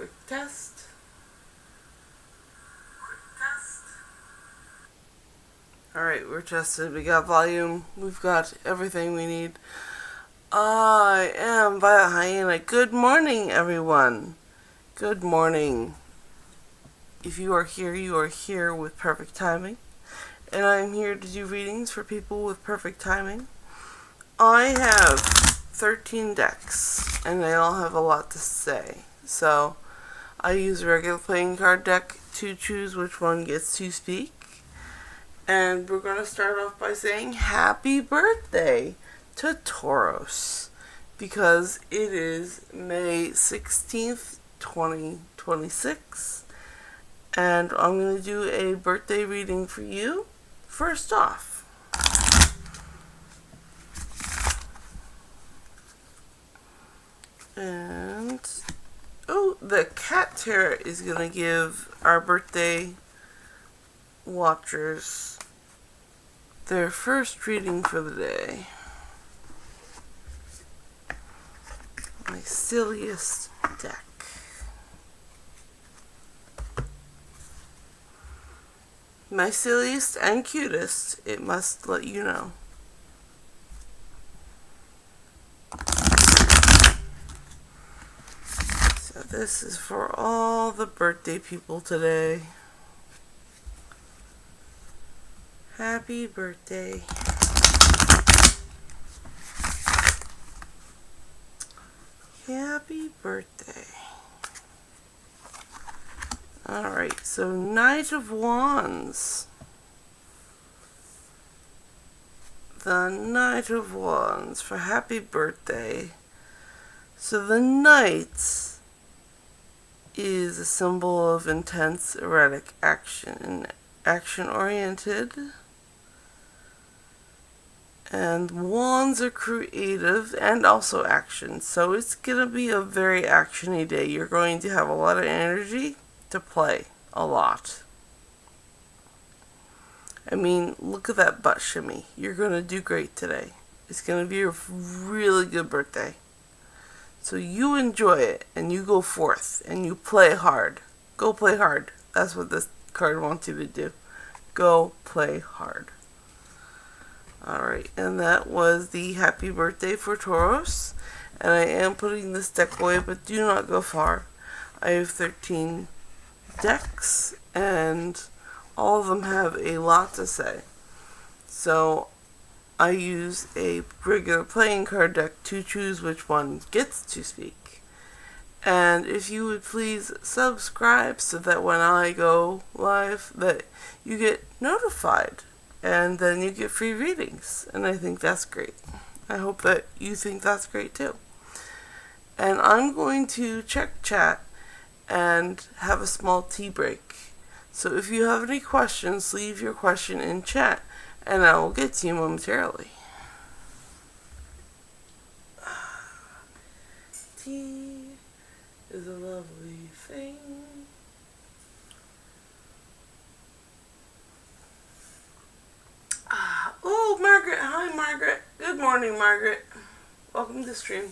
Quick test. Alright, we're tested. We got volume. We've got everything we need. I am Violet Hyena. Good morning, everyone. Good morning. If you are here with perfect timing. And I'm here to do readings for people with perfect timing. I have 13 decks, and they all have a lot to say. So, I use a regular playing card deck to choose which one gets to speak. And we're going to start off by saying happy birthday to Tauros, because it is May 16th, 2026. And I'm going to do a birthday reading for you. First off, and the cat tarot is going to give our birthday watchers their first reading for the day. My silliest deck. My silliest and cutest, it must let you know. So this is for all the birthday people today. Happy birthday. Happy birthday. Alright, so Knight of Wands. The Knight of Wands for happy birthday. So the Knight is a symbol of intense, erratic action, action-oriented. And wands are creative and also action. So it's going to be a very actiony day. You're going to have a lot of energy to play a lot. I mean, look at that butt shimmy. You're going to do great today. It's going to be a really good birthday. So you enjoy it and you go forth and you play hard. Go play hard. That's what this card wants you to do. Go play hard. Alright, and that was the happy birthday for Tauros. And I am putting this deck away, but do not go far. I have 13 decks, and all of them have a lot to say. So, I use a regular playing card deck to choose which one gets to speak. And if you would please subscribe so that when I go live, that you get notified. And then you get free readings. And I think that's great. I hope that you think that's great too. And I'm going to check chat and have a small tea break. So if you have any questions, leave your question in chat and I will get to you momentarily. Tea is a lovely thing. Oh, Margaret. Hi, Margaret. Good morning, Margaret. Welcome to the stream.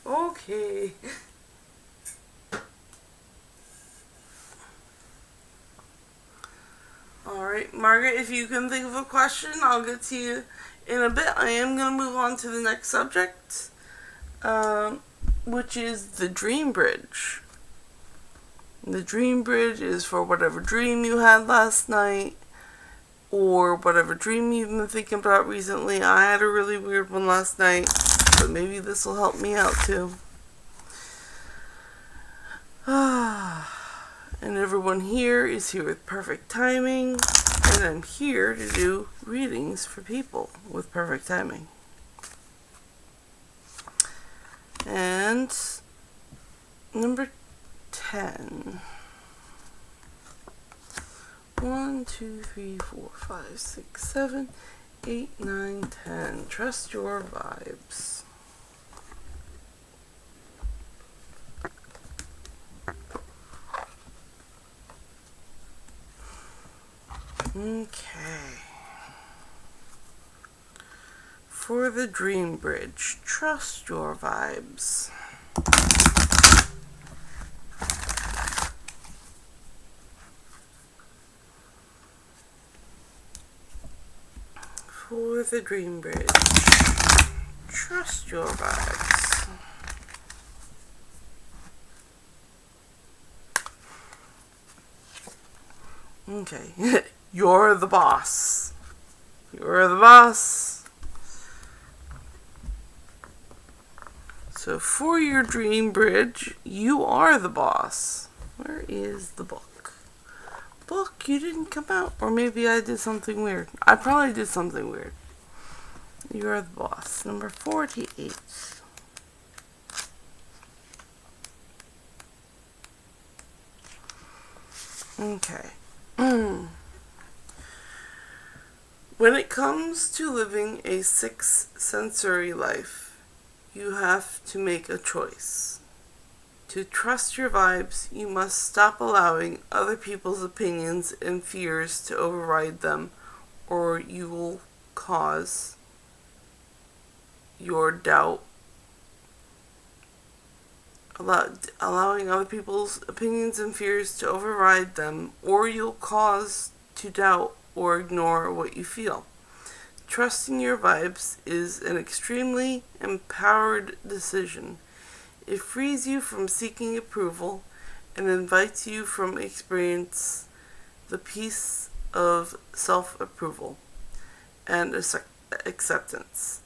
Okay. Alright, Margaret, if you can think of a question, I'll get to you in a bit. I am going to move on to the next subject, which is the Dream Bridge. The Dream Bridge is for whatever dream you had last night, or whatever dream you've been thinking about recently. I had a really weird one last night, but maybe this will help me out too. And everyone here is here with perfect timing, and I'm here to do readings for people with perfect timing. And number 10. 1, 2, 3, 4, 5, 6, 7, 8, 9, 10. Trust your vibes. Okay. For the dream bridge, trust your vibes. For the dream bridge, trust your vibes. Okay. You're the boss. You're the boss. So for your dream bridge, you are the boss. Where is the book? Book, you didn't come out. Or maybe I did something weird. I probably did something weird. You are the boss. Number 48. Okay. When it comes to living a six-sensory life, you have to make a choice. To trust your vibes, you must stop allowing other people's opinions and fears to override them, or you will cause your doubt. Allowing other people's opinions and fears to override them, or you'll cause to doubt or ignore what you feel. Trusting your vibes is an extremely empowered decision. It frees you from seeking approval and invites you from experience the peace of self-approval and acceptance.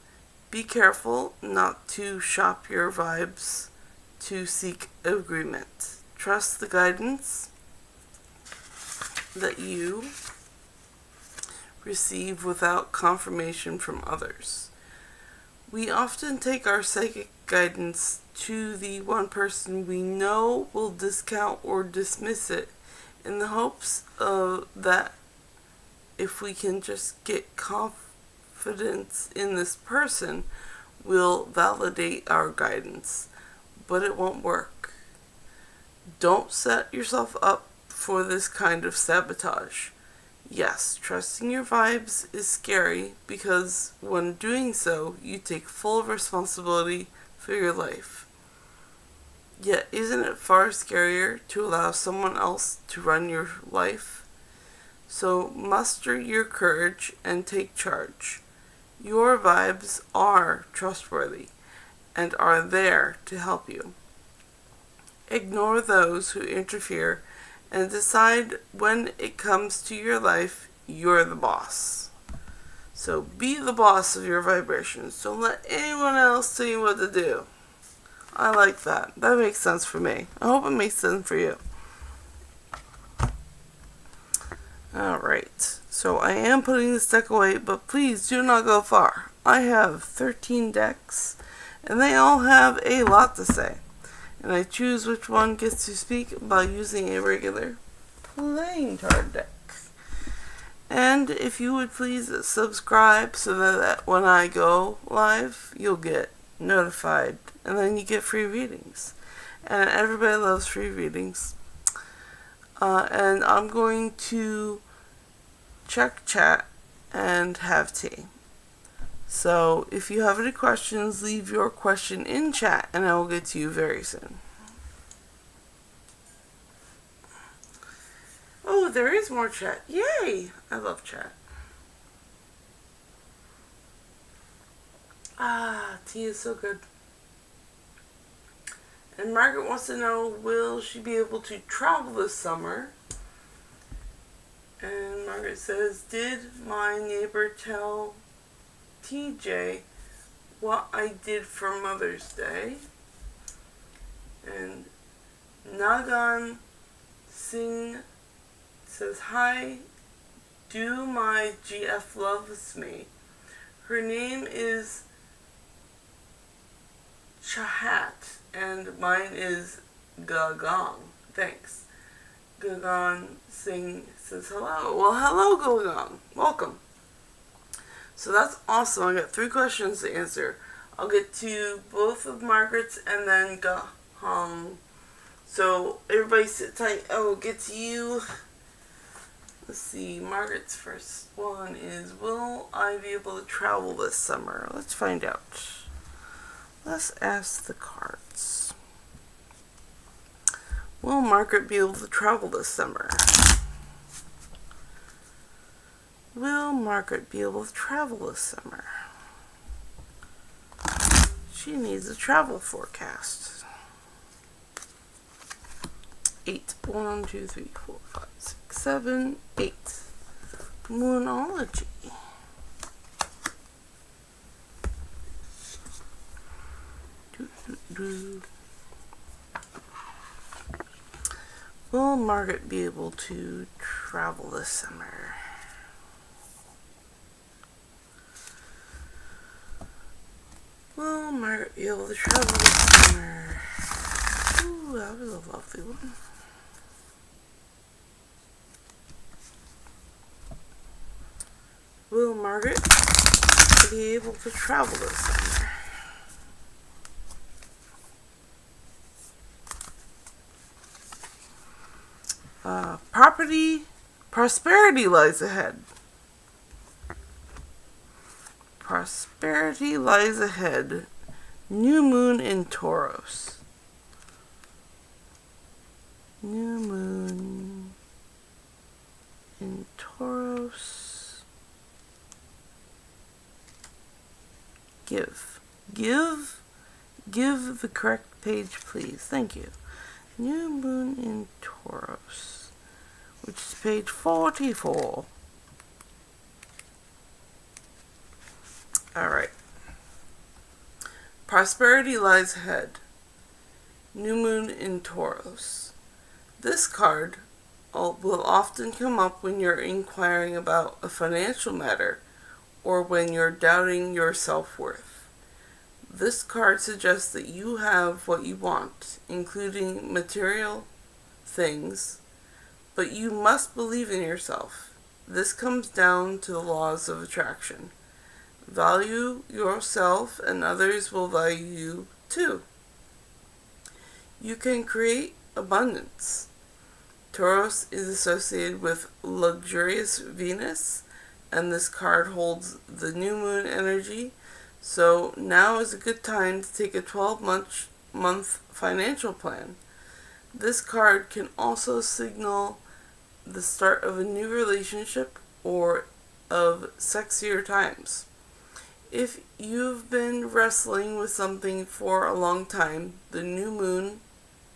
Be careful not to shop your vibes to seek agreement. Trust the guidance that you receive without confirmation from others. We often take our psychic guidance to the one person we know will discount or dismiss it in the hopes that if we can just get confidence in this person, will validate our guidance. But it won't work. Don't set yourself up for this kind of sabotage. Yes, trusting your vibes is scary because when doing so, you take full responsibility for your life. Yet, isn't it far scarier to allow someone else to run your life? So, muster your courage and take charge. Your vibes are trustworthy and are there to help you. Ignore those who interfere and decide when it comes to your life, you're the boss. So be the boss of your vibrations. Don't let anyone else tell you what to do. I like that. That makes sense for me. I hope it makes sense for you. Alright. So I am putting this deck away, but please do not go far. I have 13 decks, and they all have a lot to say. And I choose which one gets to speak by using a regular playing card deck. And if you would please subscribe so that when I go live, you'll get notified. And then you get free readings. And everybody loves free readings. And I'm going to check chat and have tea. So, if you have any questions, leave your question in chat and I will get to you very soon. Oh, there is more chat. Yay! I love chat. Tea is so good. And Margaret wants to know, will she be able to travel this summer? And Margaret says, did my neighbor tell TJ what I did for Mother's Day? And Nagan Singh says, hi, do my GF loves me. Her name is Chahat and mine is Gagang. Thanks. Gagan Singh says hello. Well, hello Gagang. Welcome. So that's awesome. I got 3 questions to answer. I'll get to both of Margaret's and then Gahong. So everybody sit tight. I will get to you Let's see, Margaret's first one is, will I be able to travel this summer? Let's find out. Let's ask the cards. Will Margaret be able to travel this summer? Will Margaret be able to travel this summer? She needs a travel forecast. 8. 1, 2, 3, 4, 5, 6, 7, 8. Moonology. Will Margaret be able to travel this summer? Will Margaret be able to travel this summer? Ooh, that was a lovely one. Will Margaret be able to travel this summer? Prosperity lies ahead. Prosperity lies ahead. New moon in Taurus. New moon in Taurus. Give the correct page, please. Thank you. New moon in Taurus, which is page 44. Alright. Prosperity lies ahead. New moon in Taurus. This card will often come up when you're inquiring about a financial matter or when you're doubting your self-worth. This card suggests that you have what you want, including material things, but you must believe in yourself. This comes down to the laws of attraction. Value yourself and others will value you too. You can create abundance. Taurus is associated with luxurious Venus, and this card holds the new moon energy. So now is a good time to take a 12-month financial plan. This card can also signal the start of a new relationship or of sexier times. If you've been wrestling with something for a long time, the new moon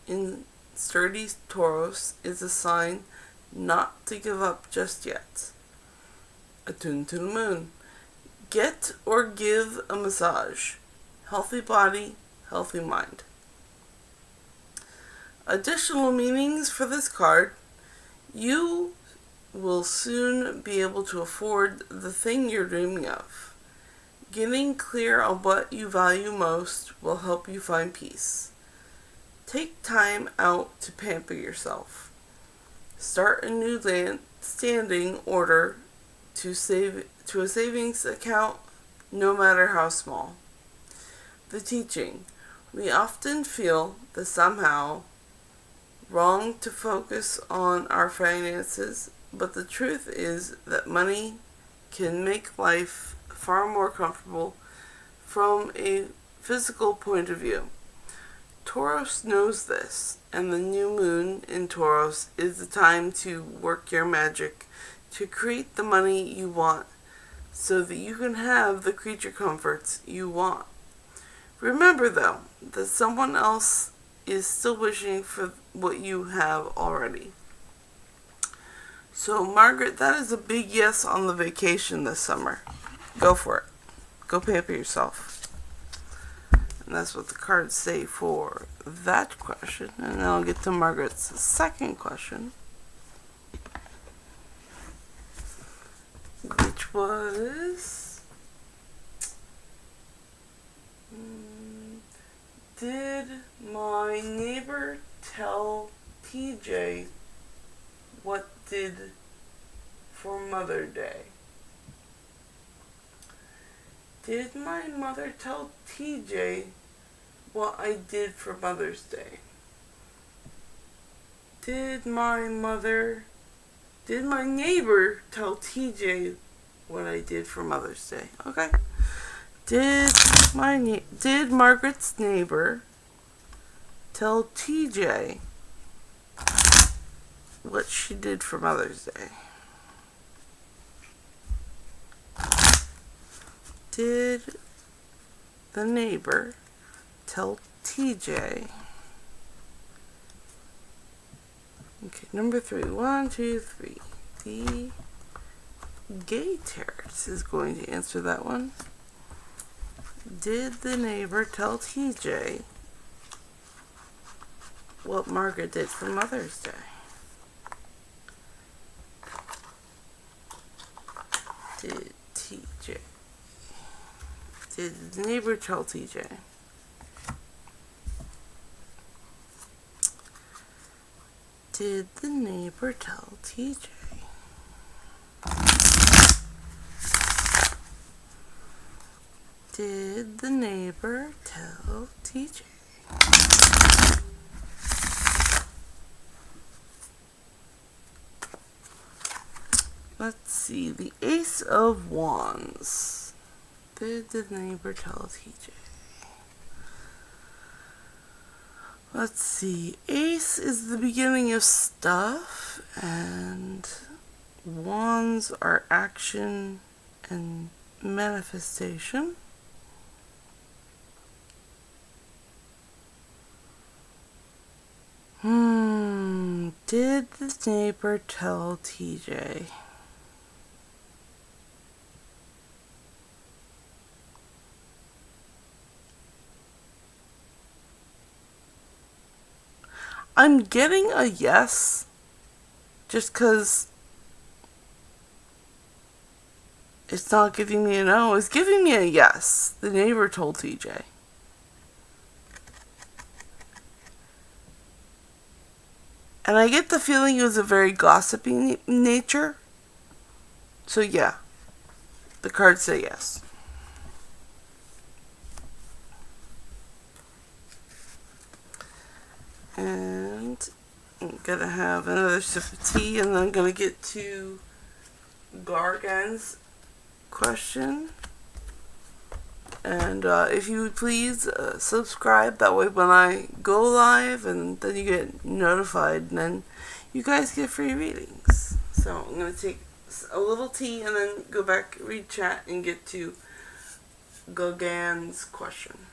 in sturdy Taurus is a sign not to give up just yet. Attuned to the moon. Get or give a massage. Healthy body, healthy mind. Additional meanings for this card. You will soon be able to afford the thing you're dreaming of. Getting clear on what you value most will help you find peace. Take time out to pamper yourself. Start a new standing order to a savings account, no matter how small. The teaching. We often feel that somehow wrong to focus on our finances, but the truth is that money can make life far more comfortable from a physical point of view. Taurus knows this, and the new moon in Taurus is the time to work your magic to create the money you want so that you can have the creature comforts you want. Remember, though, that someone else is still wishing for what you have already. So, Margaret, that is a big yes on the vacation this summer. Go for it. Go pamper yourself. And that's what the cards say for that question. And then I'll get to Margaret's second question, which was, did my neighbor tell TJ what did for Mother's Day? Did my mother tell TJ what I did for Mother's Day? Did my mother Did my neighbor tell TJ what I did for Mother's Day? Okay. Did Margaret's neighbor tell TJ what she did for Mother's Day? Did the neighbor tell TJ? Okay, number 3. 1, 2, 3. The Gay Terrace is going to answer that one. Did the neighbor tell TJ what Margaret did for Mother's Day? Did the neighbor tell TJ? Did the neighbor tell TJ? Did the neighbor tell TJ? Let's see, the Ace of Wands. Did the neighbor tell TJ? Let's see, Ace is the beginning of stuff, and Wands are action and manifestation. Did the neighbor tell TJ? I'm getting a yes, just because it's not giving me a no. It's giving me a yes. The neighbor told TJ. And I get the feeling it was a very gossipy nature. So yeah, the cards say yes. And I'm gonna have another sip of tea, and then I'm gonna get to Gargan's question. And if you would please subscribe, that way when I go live, and then you get notified, and then you guys get free readings. So I'm gonna take a little tea and then go back, read chat, and get to Gargan's question.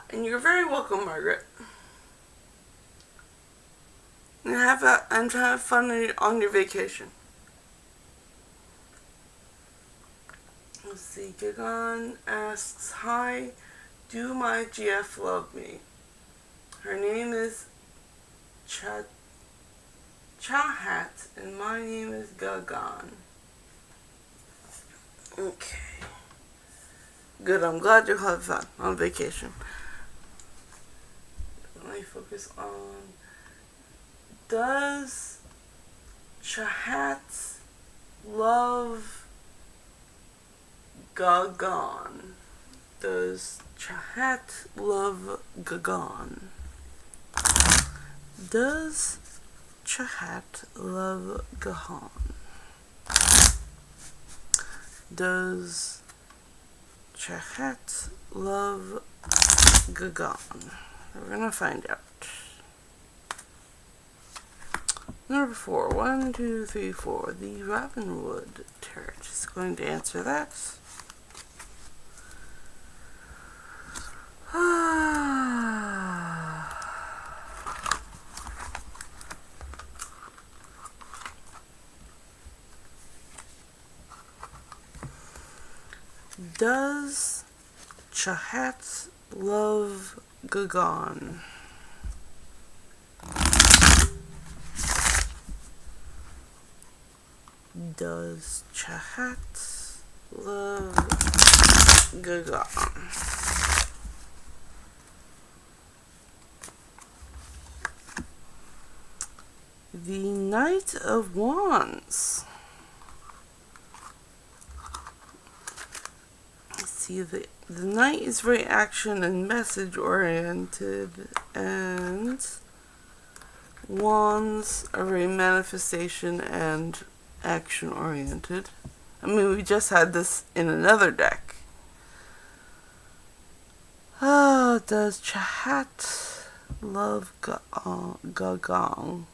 And you're very welcome, Margaret. And have fun on your vacation. Let's see. Gagan asks, "Hi, do my GF love me?" Her name is Chahat, and my name is Gagan. Okay. Good. I'm glad you had fun on vacation. Let me focus on, does Chahat love Gagan? Does Chahat love Gagan? Does Chahat love Gahan? Does Chahat love Gagan? We're gonna find out. Number 4. 1, 2, 3, 4. The Robinwood Tarot is going to answer that. Does Chahat love Gagan? Does Chahat love Gagan? The Knight of Wands. See, the Knight is very action and message oriented, and Wands are very manifestation and action oriented. I mean, we just had this in another deck. Does Chahat love Gagong?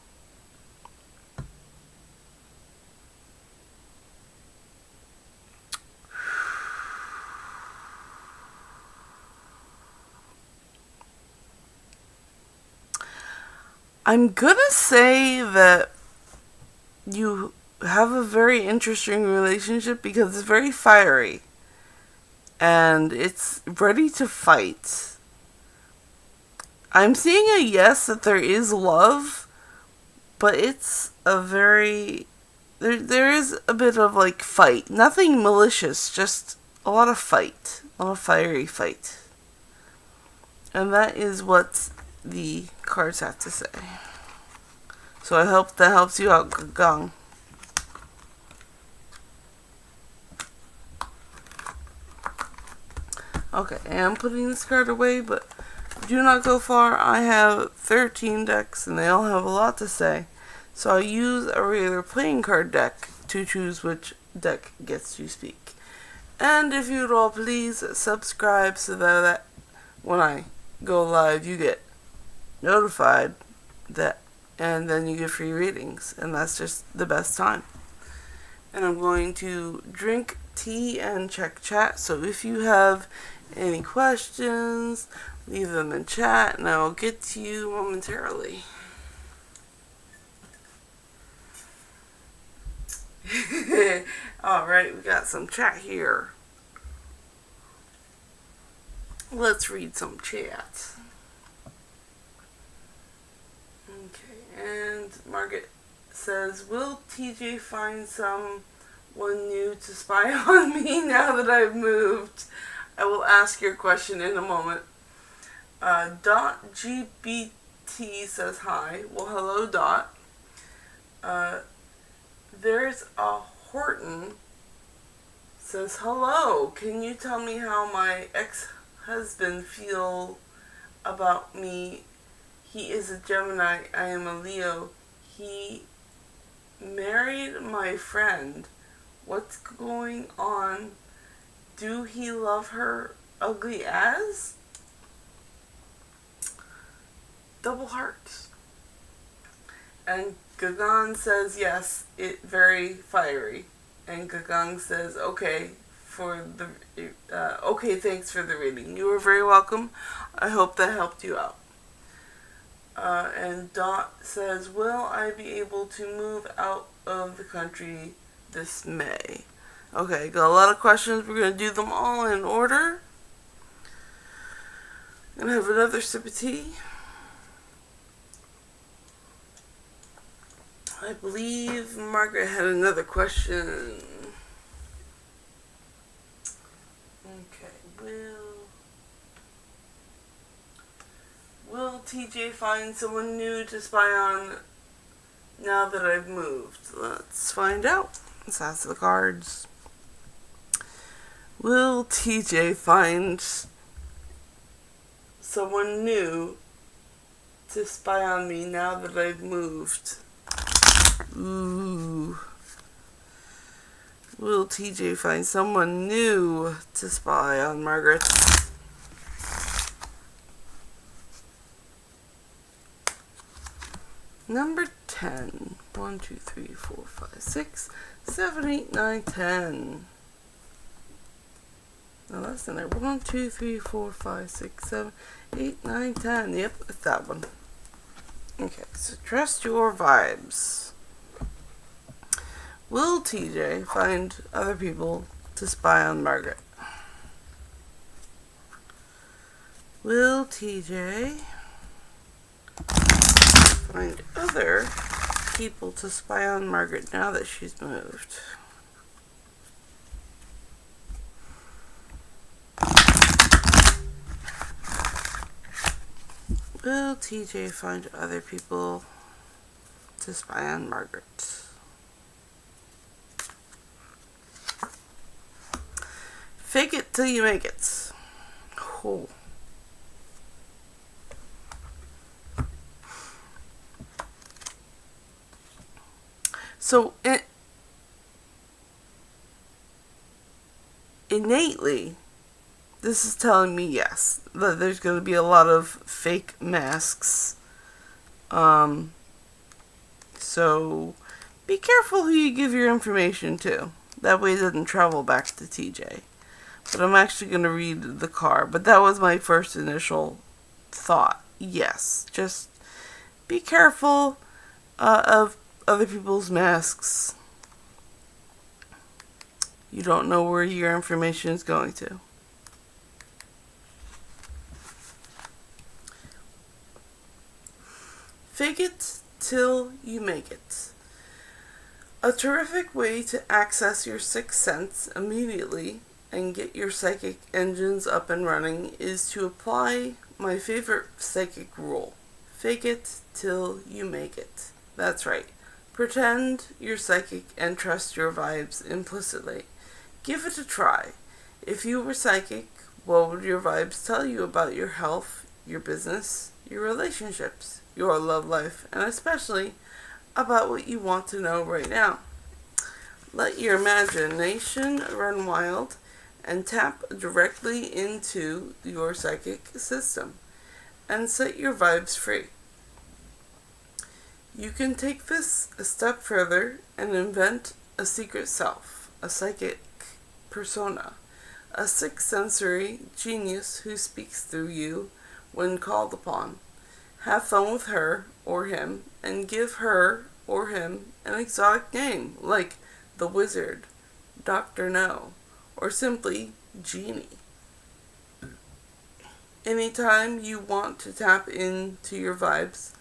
I'm gonna say that you have a very interesting relationship because it's very fiery and it's ready to fight. I'm seeing a yes that there is love, but it's a very there is a bit of like fight. Nothing malicious, just a lot of fight. A lot of fiery fight. And that is what the cards have to say. So I hope that helps you out, Gagong. Okay, I am putting this card away, but do not go far. I have 13 decks, and they all have a lot to say. So I use a regular playing card deck to choose which deck gets to speak. And if you'd all please subscribe so that when I go live, you get notified that, and then you get free readings, and that's just the best time. And I'm going to drink tea and check chat, so if you have any questions, leave them in chat and I will get to you momentarily. Alright, we got some chat here. Let's read some chat. Okay, and Margaret says, will TJ find someone new to spy on me now that I've moved? I will ask your question in a moment. Dot GBT says hi. Well, hello, Dot. There's a Horton says hello. Can you tell me how my ex-husband feel about me? He is a Gemini. I am a Leo. He married my friend. What's going on? Do he love her ugly as? Double hearts. And Gagong says yes, it very fiery. And Gagong says okay thanks for the reading. You are very welcome. I hope that helped you out. And Dot says, will I be able to move out of the country this May? Okay, got a lot of questions. We're going to do them all in order. I'm going to have another sip of tea. I believe Margaret had another question. Okay, will TJ find someone new to spy on now that I've moved? Let's find out. Let's ask the cards. Will TJ find someone new to spy on me now that I've moved? Ooh. Will TJ find someone new to spy on Margaret? Number 10. 1, 2, 3, 4, 5, 6, 7, 8, 9, 10. No, that's in there. 1, 2, 3, 4, 5, 6, 7, 8, 9, 10. Yep, it's that one. Okay, so trust your vibes. Will TJ find other people to spy on Margaret? Will TJ find other people to spy on Margaret now that she's moved? Will TJ find other people to spy on Margaret? Fake it till you make it. Oh. So, innately, this is telling me yes, that there's going to be a lot of fake masks. So be careful who you give your information to. That way it doesn't travel back to TJ. But I'm actually going to read the card. But that was my first initial thought. Yes, just be careful of other people's masks. You don't know where your information is going to. Fake it till you make it. A terrific way to access your sixth sense immediately and get your psychic engines up and running is to apply my favorite psychic rule. Fake it till you make it. That's right. Pretend you're psychic and trust your vibes implicitly. Give it a try. If you were psychic, what would your vibes tell you about your health, your business, your relationships, your love life, and especially about what you want to know right now? Let your imagination run wild and tap directly into your psychic system and set your vibes free. You can take this a step further and invent a secret self, a psychic persona, a sixth sensory genius who speaks through you when called upon. Have fun with her or him and give her or him an exotic name like the Wizard, Dr. No, or simply Genie. Anytime you want to tap into your vibes,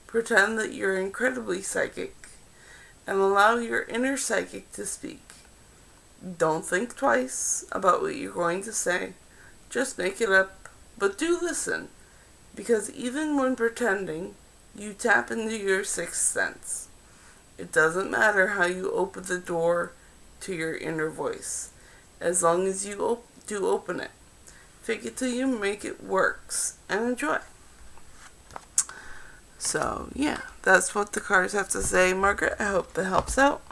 pretend that you're incredibly psychic and allow your inner psychic to speak. Don't think twice about what you're going to say. Just make it up, but do listen, because even when pretending, you tap into your sixth sense. It doesn't matter how you open the door to your inner voice, as long as you do open it. Fake it till you make it works, and enjoy. So, yeah, that's what the cards have to say, Margaret. I hope that helps out.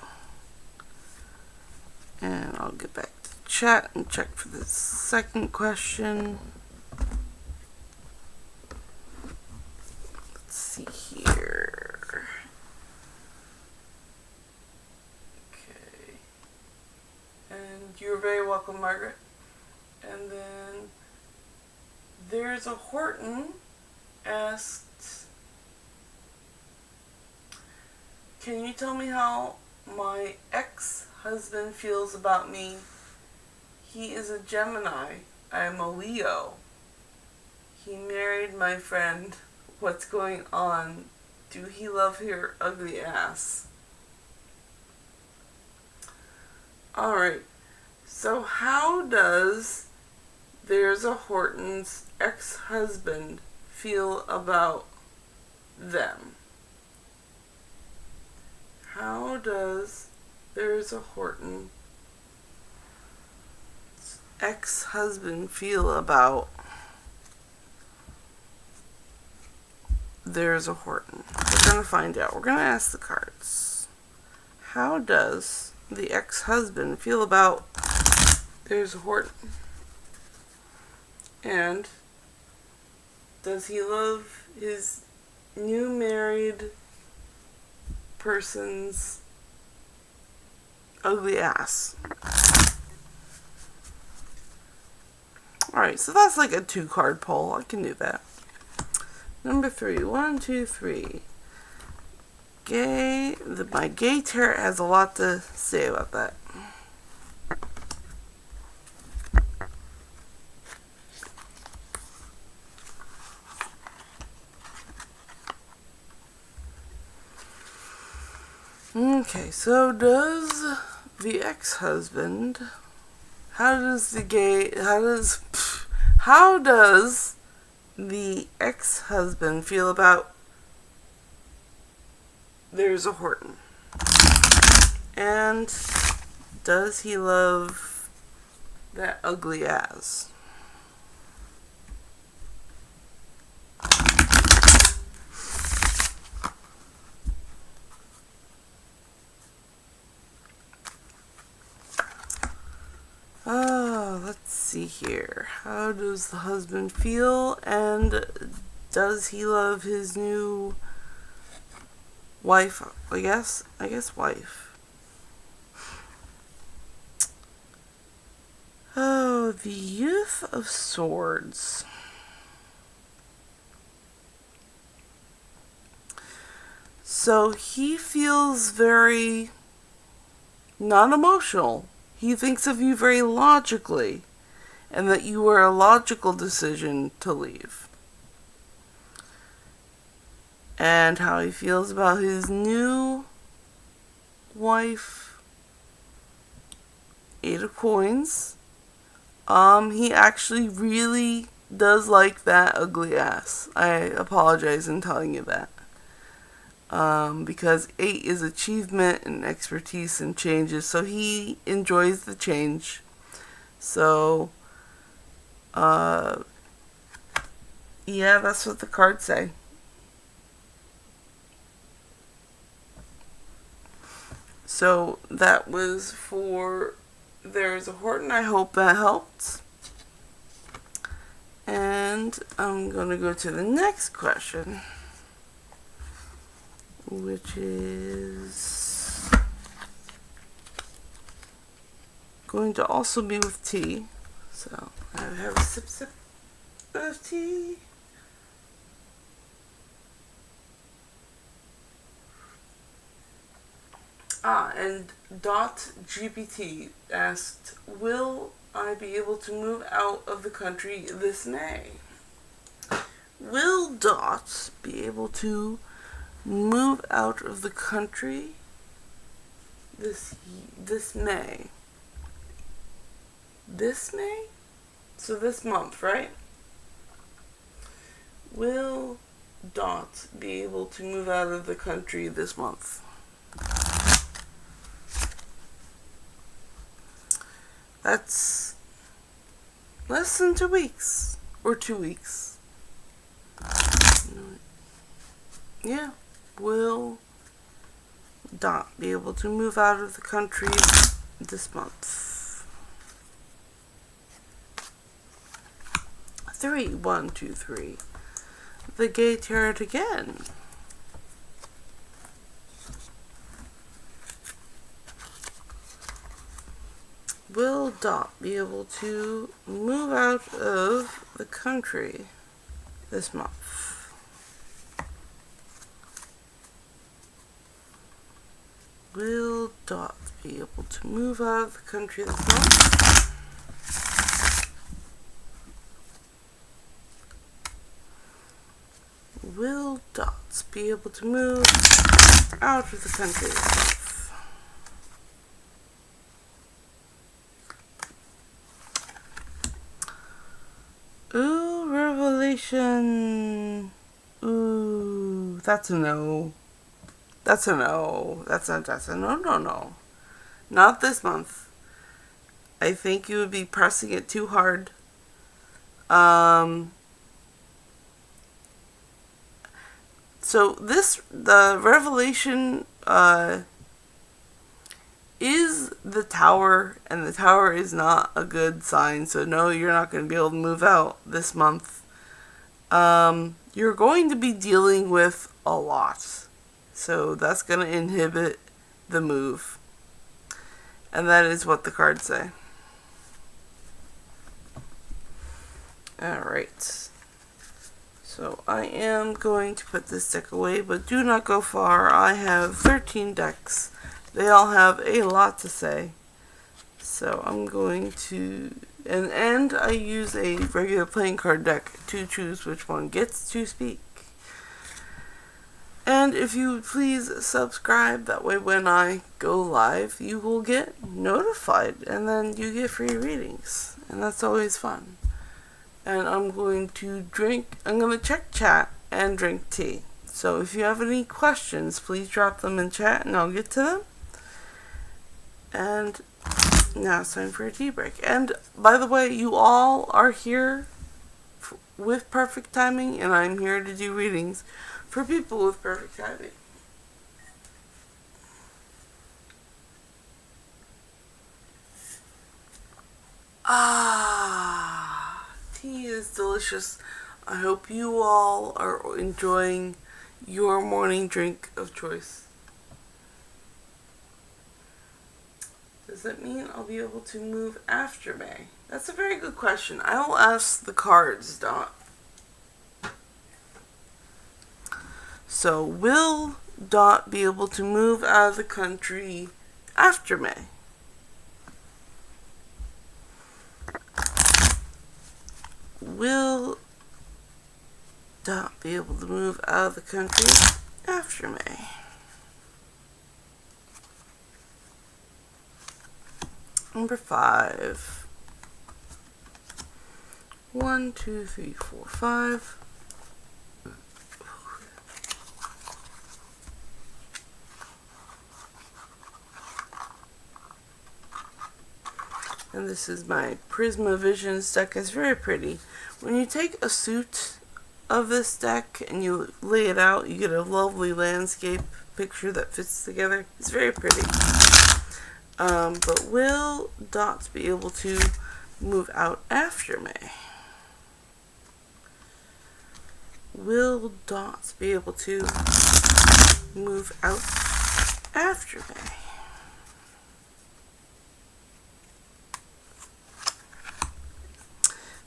And I'll get back to the chat and check for the second question. Let's see here. Okay. And you're very welcome, Margaret. And then there's a Horton asked, can you tell me how my ex-husband feels about me? He is a Gemini. I am a Leo. He married my friend. What's going on? Do he love her ugly ass? Alright. So how does There's a Horton's ex-husband feel about them? How does There's a Horton's ex-husband feel about There's a Horton? We're going to find out. We're going to ask the cards. How does the ex-husband feel about There's a Horton? And does he love his new married person's ugly ass? Alright, so that's like a 2-card poll. I can do that. Number 3. 1, 2, 3. My gay tarot has a lot to say about that. Okay, so does the ex-husband, how does the ex-husband feel about There's a Horton? And does he love that ugly ass? here. How does the husband feel? And does he love his new wife? I guess wife. Oh, the Youth of Swords. So he feels very non-emotional. He thinks of you very logically, and that you were a logical decision to leave. And how he feels about his new wife, 8 of Coins. He actually really does like that ugly ass. I apologize in telling you that. Because 8 is achievement and expertise and changes, so he enjoys the change. So, yeah, that's what the cards say. So, that was for There's a Horton. I hope that helped. And I'm going to go to the next question, which is going to also be with tea. So I have a sip of tea. And Dot GPT asked, will I be able to move out of the country this May? Will Dot be able to move out of the country this May? This May? So this month, right? Will Dot be able to move out of the country this month? That's less than 2 weeks. Or 2 weeks. Yeah. Will Dot be able to move out of the country this month? 3. 1, 2, 3. The Gay Tarot again. Will Dot be able to move out of the country this month? Will Dot be able to move out of the country this month? Will Dot be able to move out of the country this month? Ooh, Revelation. Ooh, that's a no. That's a no. That's a no. Not this month. I think you would be pressing it too hard. So the Revelation, is the Tower, and the Tower is not a good sign, so no, you're not going to be able to move out this month. You're going to be dealing with a lot, so that's going to inhibit the move, and that is what the cards say. Alright, so I am going to put this deck away, but do not go far. I have 13 decks. They all have a lot to say. So I'm going to... And I use a regular playing card deck to choose which one gets to speak. And if you would please subscribe, that way when I go live, you will get notified. And then you get free readings. And that's always fun. And I'm going to check chat and drink tea. So if you have any questions, please drop them in chat and I'll get to them. And now it's time for a tea break. And by the way, you all are here with perfect timing, and I'm here to do readings for people with perfect timing. Ah. delicious. I hope you all are enjoying your morning drink of choice. Does that mean I'll be able to move after May? That's a very good question. I will ask the cards, Dot. So, will Dot be able to move out of the country after May? Will Dot be able to move out of the country after May? Number 5. 1, 2, 3, 4, 5. And this is my Prisma Visions deck. It's very pretty. When you take a suit of this deck and you lay it out, you get a lovely landscape picture that fits together. It's very pretty. But will Dot be able to move out after May? Will Dot be able to move out after May?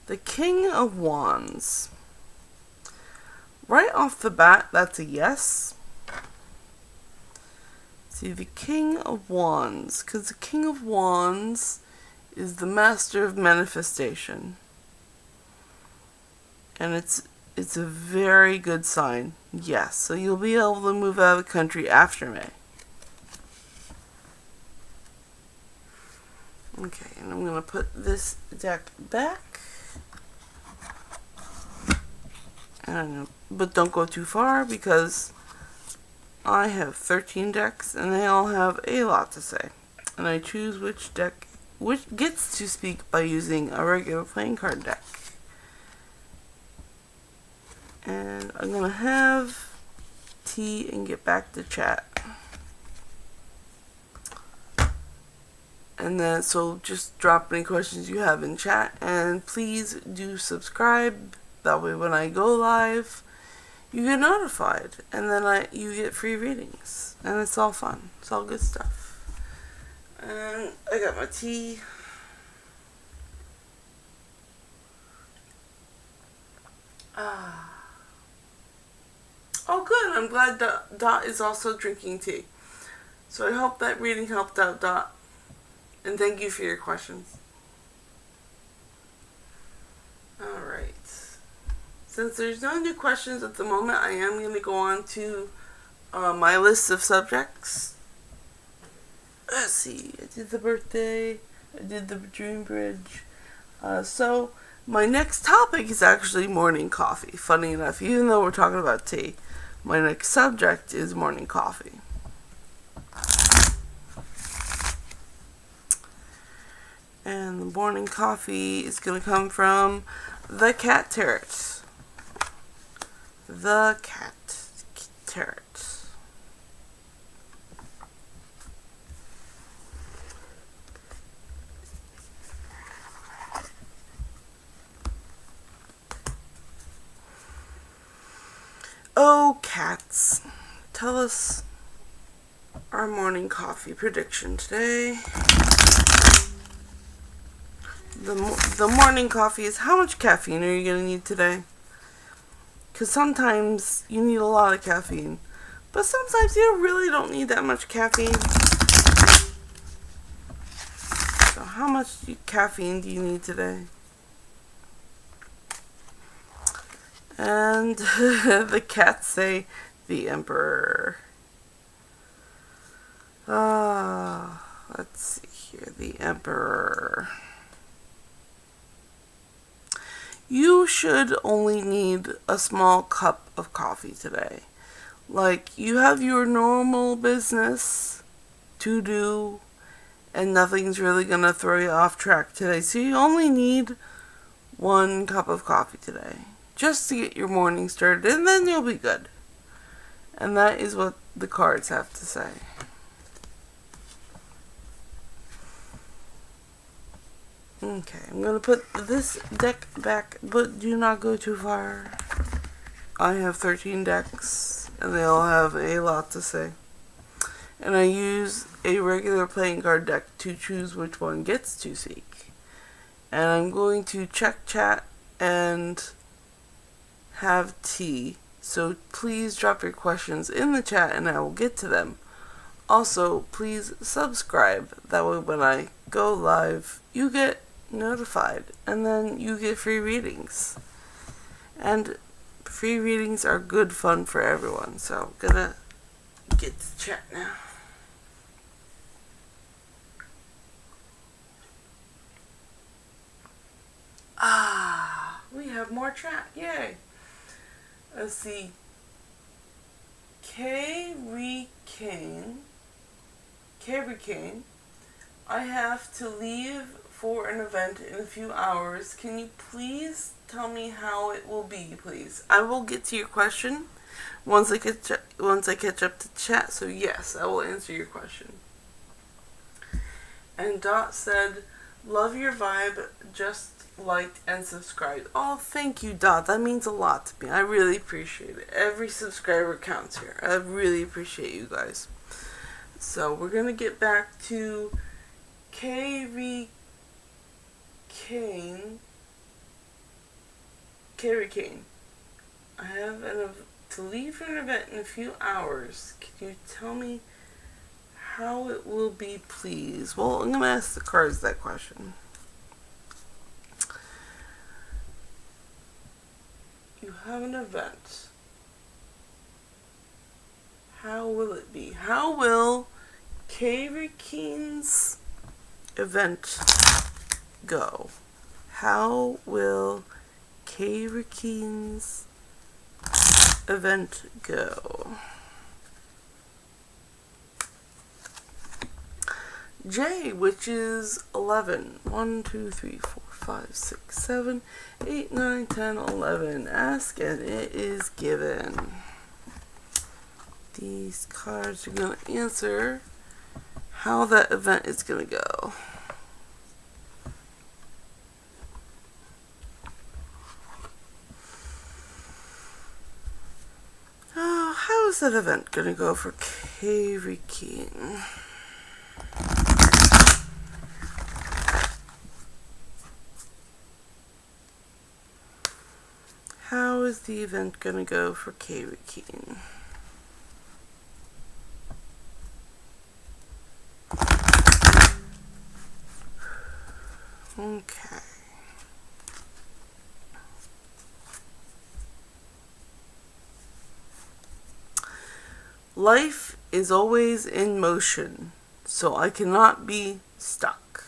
The King of Wands. Right off the bat, that's a yes. See, the King of Wands, because the King of Wands is the master of manifestation. And it's a very good sign. Yes, so you'll be able to move out of the country after May. Okay, and I'm going to put this deck back. But don't go too far because I have 13 decks and they all have a lot to say. And I choose which deck gets to speak by using a regular playing card deck. And I'm going to have tea and get back to chat. And then, so just drop any questions you have in chat. And please do subscribe. That way when I go live, you get notified. And then you get free readings. And it's all fun. It's all good stuff. And I got my tea. Oh good, I'm glad Dot is also drinking tea. So I hope that reading helped out, Dot. And thank you for your questions. Alright. Since there's no new questions at the moment, I am going to go on to my list of subjects. Let's see, I did the birthday, I did the dream bridge. So my next topic is actually morning coffee. Funny enough, even though we're talking about tea, my next subject is morning coffee. And the morning coffee is going to come from the Cat Tarot. The Cat Tarot. Oh, cats. Tell us our morning coffee prediction today. The morning coffee is how much caffeine are you going to need today? Because sometimes you need a lot of caffeine. But sometimes you really don't need that much caffeine. So how much caffeine do you need today? And the cats say the Emperor. Let's see here. The Emperor. You should only need a small cup of coffee today. Like, you have your normal business to do, and nothing's really going to throw you off track today. So you only need 1 cup of coffee today, just to get your morning started, and then you'll be good. And that is what the cards have to say. Okay, I'm going to put this deck back, but do not go too far. I have 13 decks, and they all have a lot to say. And I use a regular playing card deck to choose which one gets to speak. And I'm going to check chat and have tea. So please drop your questions in the chat and I will get to them. Also, please subscribe. That way when I go live, you get notified. And then you get free readings. And free readings are good fun for everyone. So I'm gonna get to chat now. We have more chat. Yay. Let's see. Kay Kane. I have to leave for an event in a few hours. Can you please tell me how it will be, please? I will get to your question once I catch up to chat. So yes, I will answer your question. And Dot said, "Love your vibe. Just liked and subscribed." Oh, thank you, Dot. That means a lot to me. I really appreciate it. Every subscriber counts here. I really appreciate you guys. So we're gonna get back to Carrie Kane. I have to leave for an event in a few hours. Can you tell me how it will be, please? Well, I'm gonna ask the cards that question. You have an event. How will it be? How will Carrie Kane's event go? How will Carrie Kane's event go? J, which is 11. 1, 2, 3, 4, 5, 6, 7, 8, 9, 10, 11. Ask and it is given. These cards are going to answer how that event is going to go. Oh, how is that event going to go for Carrie Kane? How is the event going to go for Carrie Kane? Okay. Life is always in motion, so I cannot be stuck.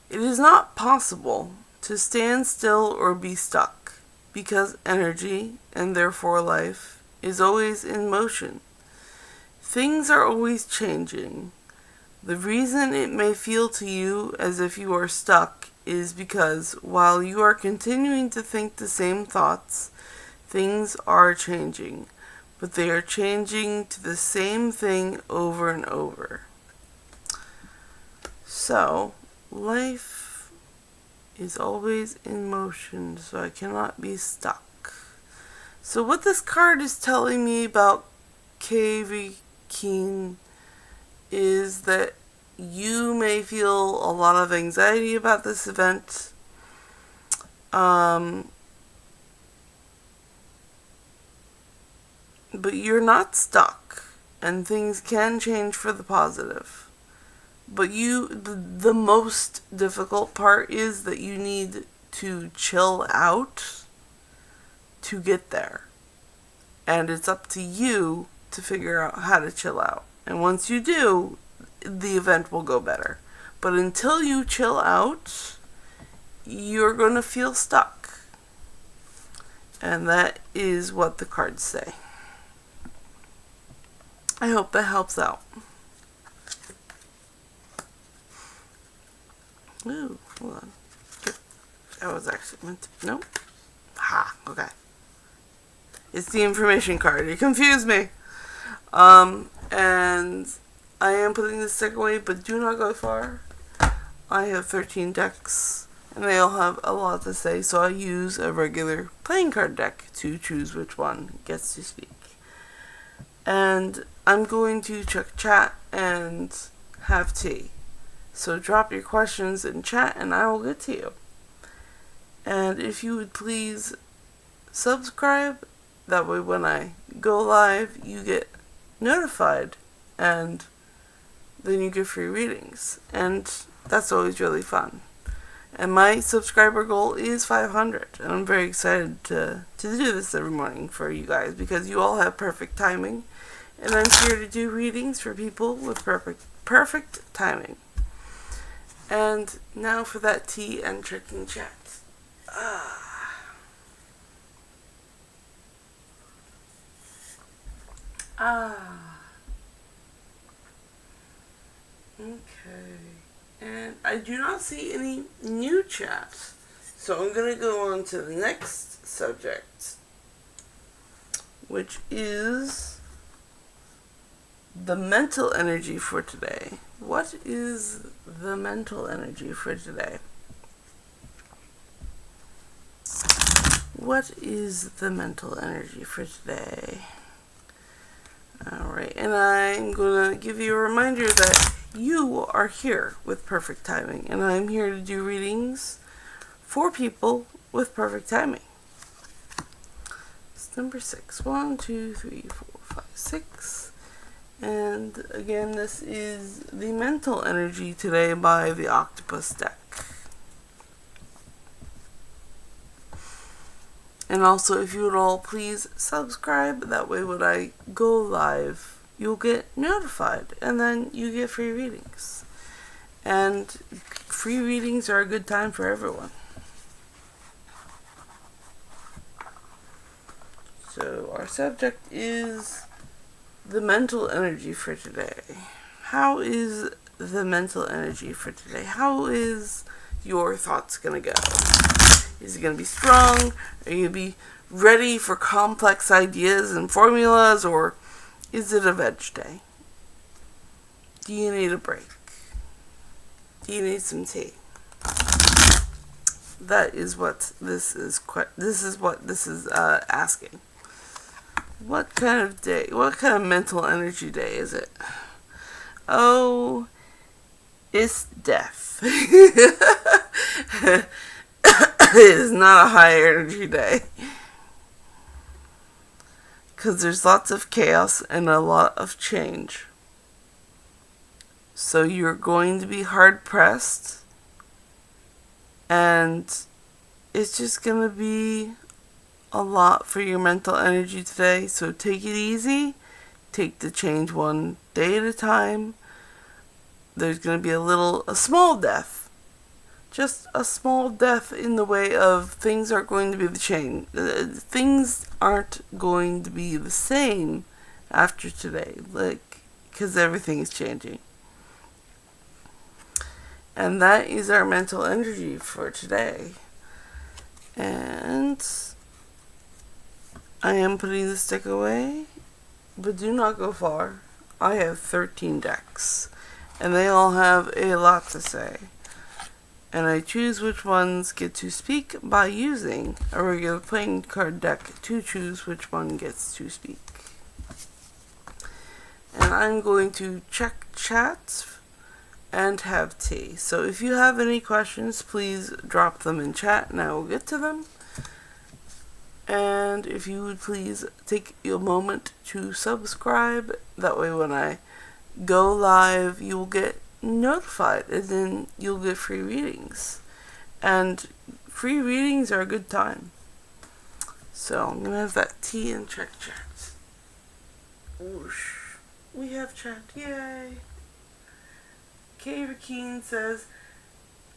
It is not possible to stand still or be stuck, because energy, and therefore life, is always in motion. Things are always changing. The reason it may feel to you as if you are stuck is because while you are continuing to think the same thoughts, things are changing, but they are changing to the same thing over and over. So, life is always in motion, so I cannot be stuck. So what this card is telling me about Carrie Kane is that you may feel a lot of anxiety about this event. But you're not stuck, and things can change for the positive. But the most difficult part is that you need to chill out to get there. And it's up to you to figure out how to chill out. And once you do, the event will go better. But until you chill out, you're going to feel stuck. And that is what the cards say. I hope that helps out. Ooh, hold on. That was actually meant to... Nope. Ha, okay. It's the information card. It confused me. And I am putting this deck away, but do not go far. I have 13 decks, and they all have a lot to say, so I use a regular playing card deck to choose which one gets to speak. And I'm going to check chat and have tea. So drop your questions in chat and I will get to you. And if you would please subscribe, that way when I go live you get notified and then you get free readings. And that's always really fun. And my subscriber goal is 500. And I'm very excited to do this every morning for you guys because you all have perfect timing. And I'm here to do readings for people with perfect timing. And now for that tea and checking chat. Okay. And I do not see any new chats. So I'm going to go on to the next subject, which is the mental energy for today. What is the mental energy for today? What is the mental energy for today? Alright, and I'm going to give you a reminder that you are here with perfect timing, and I'm here to do readings for people with perfect timing. It's number 6. 1, 2, 3, 4, 5, 6. And again, this is the mental energy today by the Octopus deck. And also, if you would all please subscribe, that way when I go live, you'll get notified, and then you get free readings. And free readings are a good time for everyone. So, our subject is the mental energy for today. How is the mental energy for today? How is your thoughts gonna go? Is it gonna be strong? Are you gonna be ready for complex ideas and formulas, or is it a veg day? Do you need a break? Do you need some tea? That is what this is. Asking. What kind of day? What kind of mental energy day is it? Oh, it's death. It is not a high energy day. Because there's lots of chaos and a lot of change. So you're going to be hard pressed. And it's just going to be a lot for your mental energy today. So take it easy. Take the change one day at a time. There's going to be a small death. Just a small death in the way of things aren't going to be the same. Things aren't going to be the same after today, because everything is changing. And that is our mental energy for today. And I am putting the stick away, but do not go far. I have 13 decks, and they all have a lot to say. And I choose which ones get to speak by using a regular playing card deck to choose which one gets to speak. And I'm going to check chat and have tea. So if you have any questions, please drop them in chat and I will get to them. And if you would please take a moment to subscribe, that way when I go live, you will get notified and then you'll get free readings. And free readings are a good time. So I'm gonna have that tea and check chat. Whoosh. We have chat, yay. Kay Rakeen says,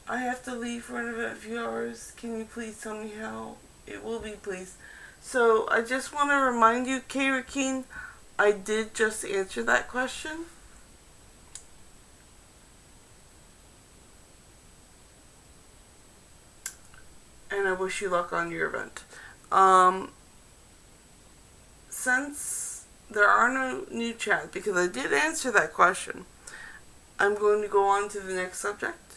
I have to leave for in a few hours. Can you please tell me how? It will be, please. So I just want to remind you, Kay Rakeen, I did just answer that question. And I wish you luck on your event. Since there are no new chats, because I did answer that question, I'm going to go on to the next subject.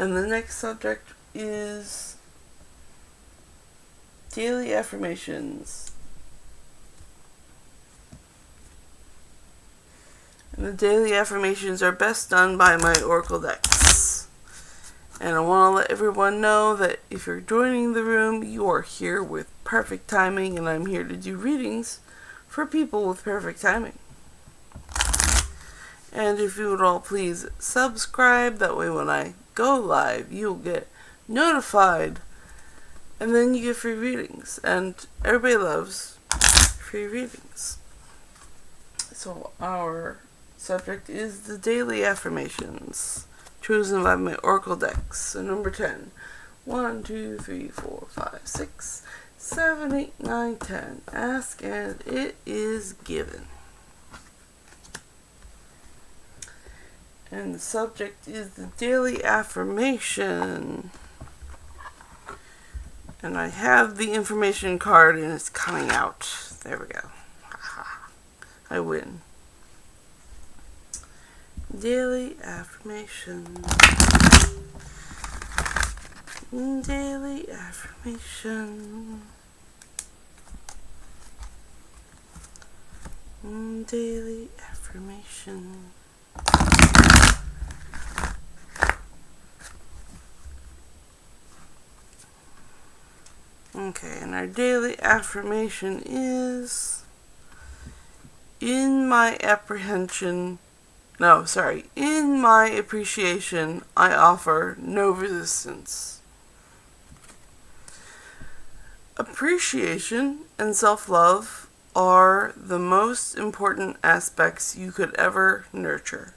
And the next subject is daily affirmations. And the daily affirmations are best done by my Oracle decks. And I want to let everyone know that if you're joining the room, you are here with perfect timing, and I'm here to do readings for people with perfect timing. And if you would all please subscribe, that way when I go live, you'll get notified, and then you get free readings. And everybody loves free readings. So our subject is the daily affirmations, chosen by my Oracle decks. So number 10. 1, 2, 3, 4, 5, 6, 7, 8, 9, 10. Ask and it is given. And the subject is the daily affirmation. And I have the information card and it's coming out. There we go. I win. Daily affirmation. Daily affirmation. Daily affirmation. Okay, and our daily affirmation is in my apprehension. In my appreciation, I offer no resistance. Appreciation and self-love are the most important aspects you could ever nurture.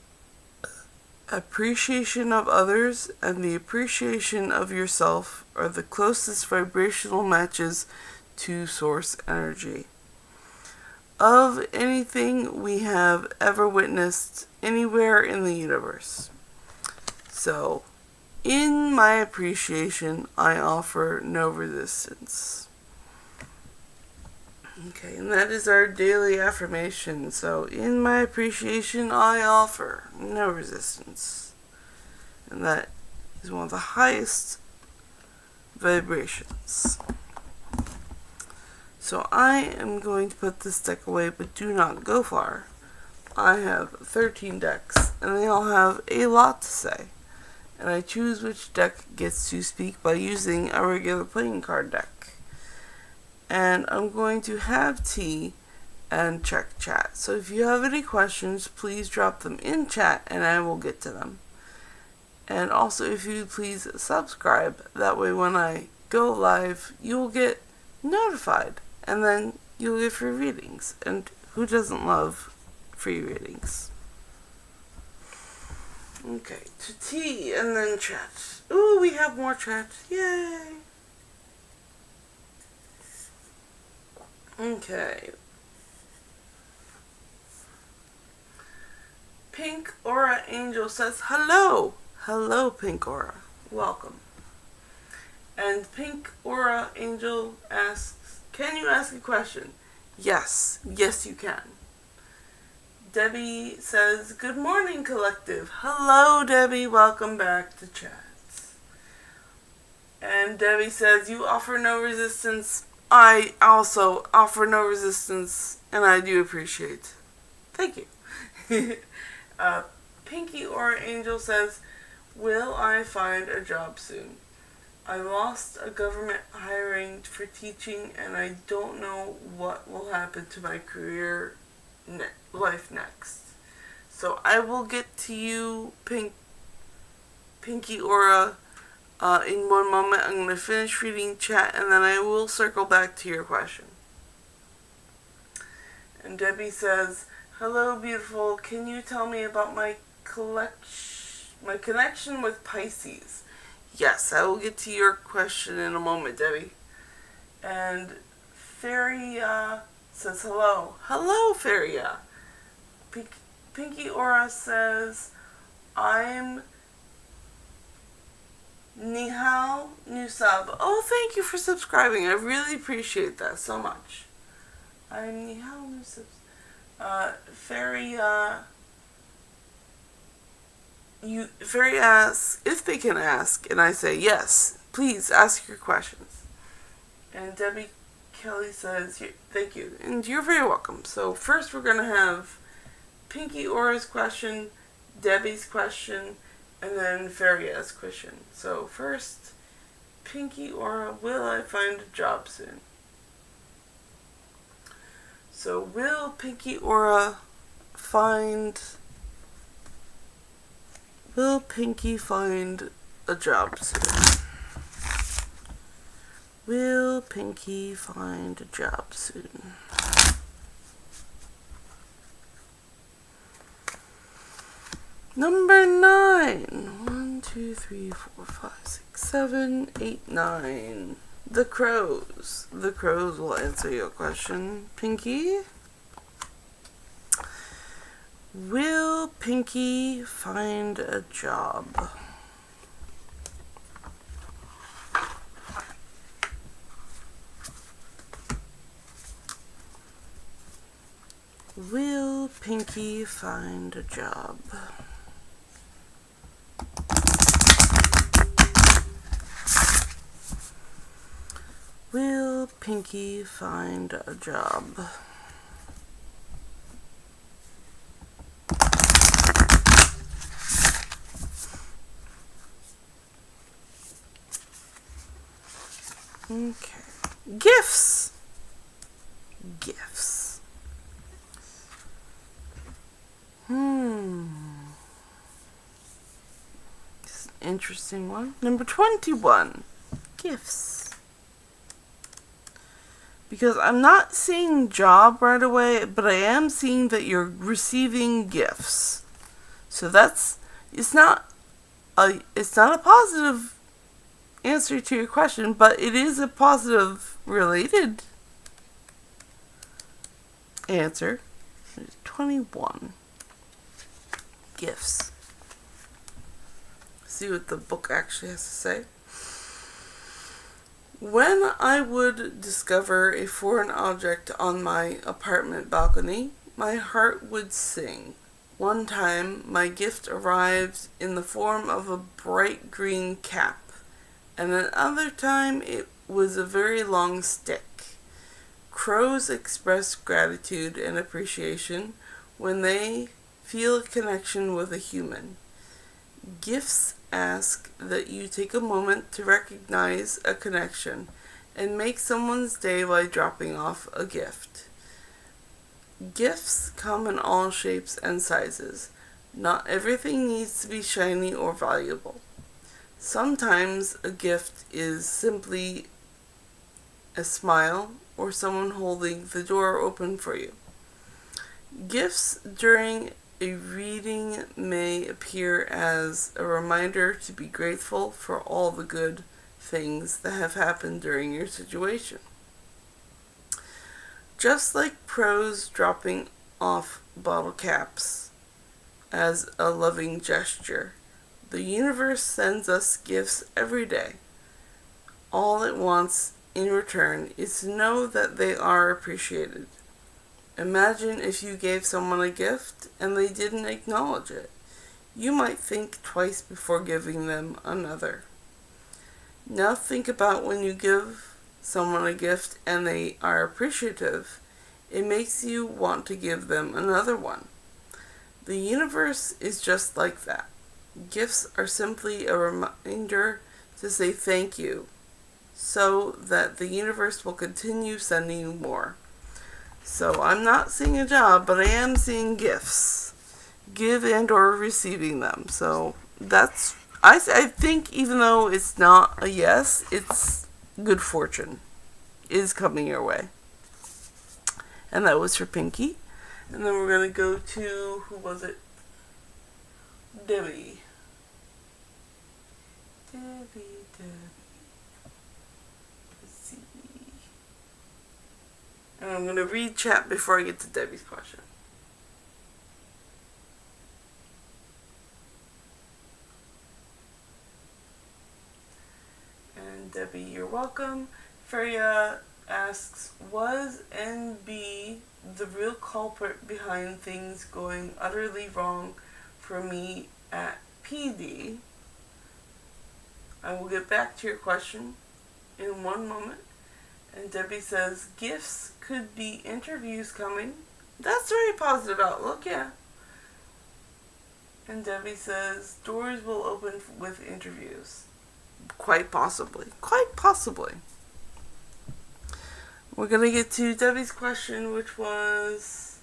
Appreciation of others and the appreciation of yourself are the closest vibrational matches to source energy of anything we have ever witnessed anywhere in the universe. So, in my appreciation, I offer no resistance. Okay, and that is our daily affirmation. So, in my appreciation, I offer no resistance. And that is one of the highest vibrations. So, I am going to put this deck away, but do not go far. I have 13 decks, and they all have a lot to say. And I choose which deck gets to speak by using a regular playing card deck. And I'm going to have tea and check chat. So if you have any questions, please drop them in chat and I will get to them. And also, if you please subscribe, that way when I go live, you will get notified. And then you'll get free readings. And who doesn't love free readings? Okay, to tea and then chat. Ooh, we have more chat. Yay! Okay. Pink Aura Angel says, hello! Hello, Pink Aura. Welcome. And Pink Aura Angel asks, can you ask a question? Yes. Yes, you can. Debbie says, good morning, collective. Hello, Debbie. Welcome back to chat. And Debbie says, you offer no resistance. I also offer no resistance, and I do appreciate. Thank you. Pinky Aura Angel says, will I find a job soon? I lost a government hiring for teaching, and I don't know what will happen to my career life next. So I will get to you, Pinky Aura, in one moment. I'm going to finish reading chat, and then I will circle back to your question. And Debbie says, hello, beautiful. Can you tell me about my connection with Pisces? Yes, I will get to your question in a moment, Debbie. And Feria says hello. Hello, Feria. Pinky Aura says, I'm Nihal Nusab. Oh, thank you for subscribing. I really appreciate that so much. I'm Nihal Nusab. Feria Fairy asks if they can ask, and I say yes. Please ask your questions. And Debbie Kelly says, "Thank you, and you're very welcome." So first, we're gonna have Pinky Aura's question, Debbie's question, and then Fairy's question. So first, Pinky Aura, will I find a job soon? So will Pinky Aura find a job soon? Will Pinky find a job soon? Number 9. 1, 2, 3, 4, 5, 6, 7, 8, 9. The crows. The crows will answer your question, Pinky. Will Pinky find a job? Will Pinky find a job? Will Pinky find a job? Okay. Gifts. Gifts. It's an interesting one. Number 21. Gifts. Because I'm not seeing job right away, but I am seeing that you're receiving gifts. So it's not a positive answer to your question, but it is a positive related answer. 21. Gifts. See what the book actually has to say. When I would discover a foreign object on my apartment balcony, my heart would sing. One time, my gift arrived in the form of a bright green cap, and another time it was a very long stick. Crows express gratitude and appreciation when they feel a connection with a human. Gifts ask that you take a moment to recognize a connection and make someone's day by dropping off a gift. Gifts come in all shapes and sizes. Not everything needs to be shiny or valuable. Sometimes a gift is simply a smile or someone holding the door open for you. Gifts during a reading may appear as a reminder to be grateful for all the good things that have happened during your situation. Just like pros dropping off bottle caps as a loving gesture, the universe sends us gifts every day. All it wants in return is to know that they are appreciated. Imagine if you gave someone a gift and they didn't acknowledge it. You might think twice before giving them another. Now think about when you give someone a gift and they are appreciative. It makes you want to give them another one. The universe is just like that. Gifts are simply a reminder to say thank you, so that the universe will continue sending you more. So I'm not seeing a job, but I am seeing gifts. Give and or receiving them. So I think even though it's not a yes, it's good fortune is coming your way. And that was for Pinky. And then we're going to go to, who was it? Debbie. Let's see. And I'm going to read chat before I get to Debbie's question. And Debbie, you're welcome. Freya asks, was NB the real culprit behind things going utterly wrong for me at PD. I will get back to your question in one moment. And Debbie says, gifts could be interviews coming. That's a very positive outlook, yeah. And Debbie says, doors will open with interviews. Quite possibly. Quite possibly. We're going to get to Debbie's question, which was,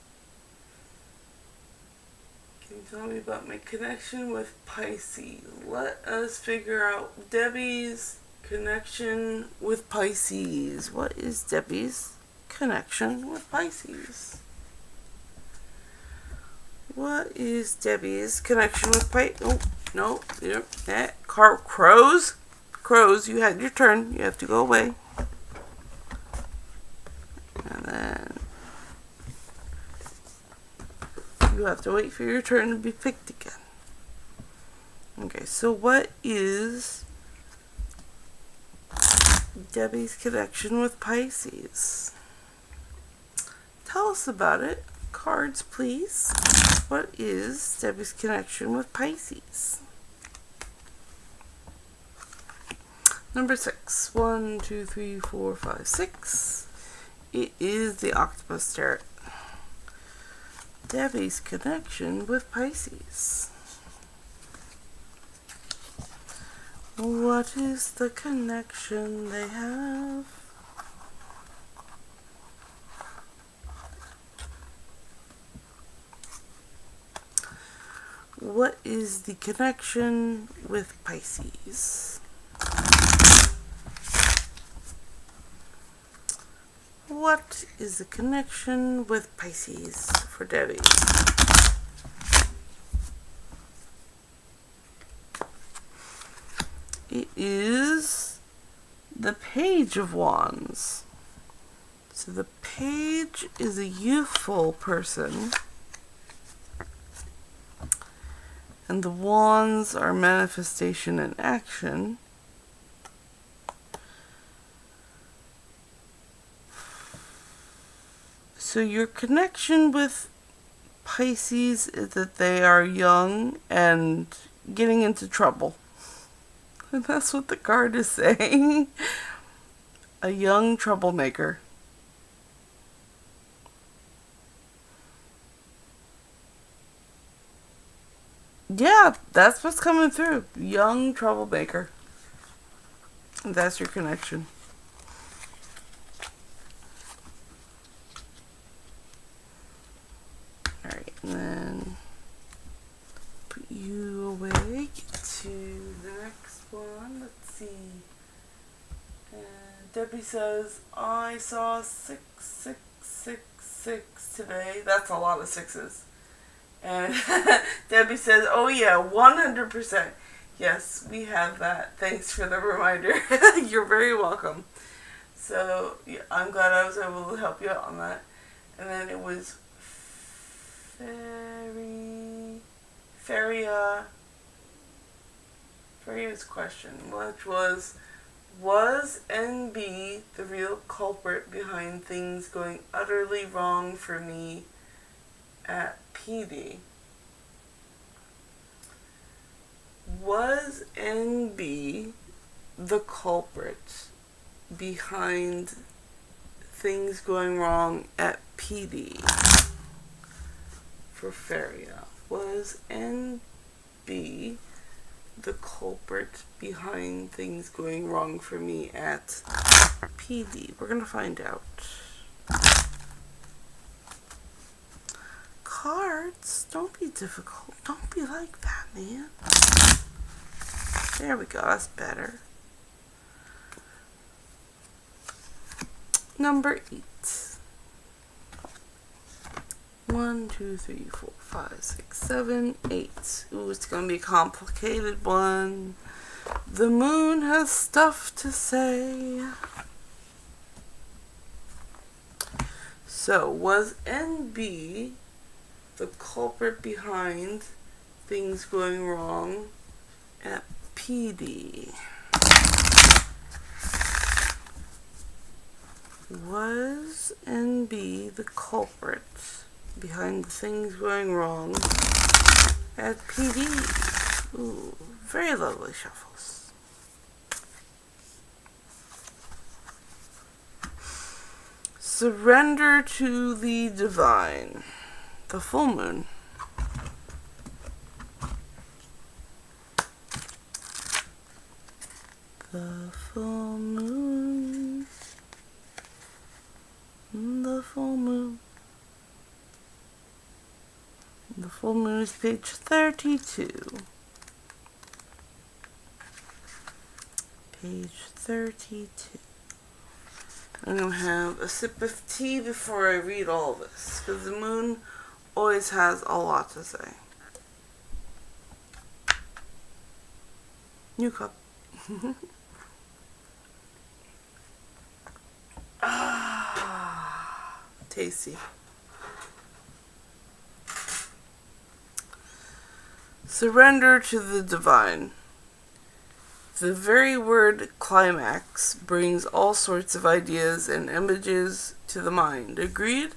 can you tell me about my connection with Pisces? Let us figure out Debbie's connection with Pisces. What is Debbie's connection with Pisces? What is Debbie's connection with Pisces? Oh, no. Crows. Crows, you had your turn. You have to go away. And then you have to wait for your turn to be picked again. Okay, so what is Debbie's connection with Pisces? Tell us about it. Cards, please. What is Debbie's connection with Pisces? Number 6. 1, 2, 3, 4, 5, 6. It is the octopus tarot. Debbie's connection with Pisces. What is the connection they have? What is the connection with Pisces? What is the connection with Pisces for Debbie? It is the Page of Wands. So the Page is a youthful person, and the Wands are manifestation and action. So your connection with Pisces is that they are young and getting into trouble. And that's what the card is saying. A young troublemaker. Yeah, that's what's coming through. Young troublemaker. That's your connection. Alright, and then put you away. Get to the next one. Let's see. Debbie says, I saw 6666 today. That's a lot of sixes. And Debbie says, oh yeah, 100%. Yes, we have that. Thanks for the reminder. You're very welcome. So, yeah, I'm glad I was able to help you out on that. And then it was Feria's question, which was NB the real culprit behind things going utterly wrong for me at PD? Was NB the culprit behind things going wrong at PD for Feria? Was NB the culprit behind things going wrong for me at PD? We're gonna find out. Cards, don't be difficult. Don't be like that, man. There we go, that's better. Number 8. 1, 2, 3, 4, 5, 6, 7, 8. Ooh, it's gonna be a complicated one. The moon has stuff to say. So, was NB the culprit behind things going wrong at PD? Was NB the culprit behind the things going wrong at PD? Ooh, very lovely shuffles. Surrender to the divine. The full moon. The full moon. The full moon. The full moon is page 32. Page 32. I'm going to have a sip of tea before I read all of this, because the moon always has a lot to say. New cup. Ah, tasty. Surrender to the divine. The very word climax brings all sorts of ideas and images to the mind. Agreed?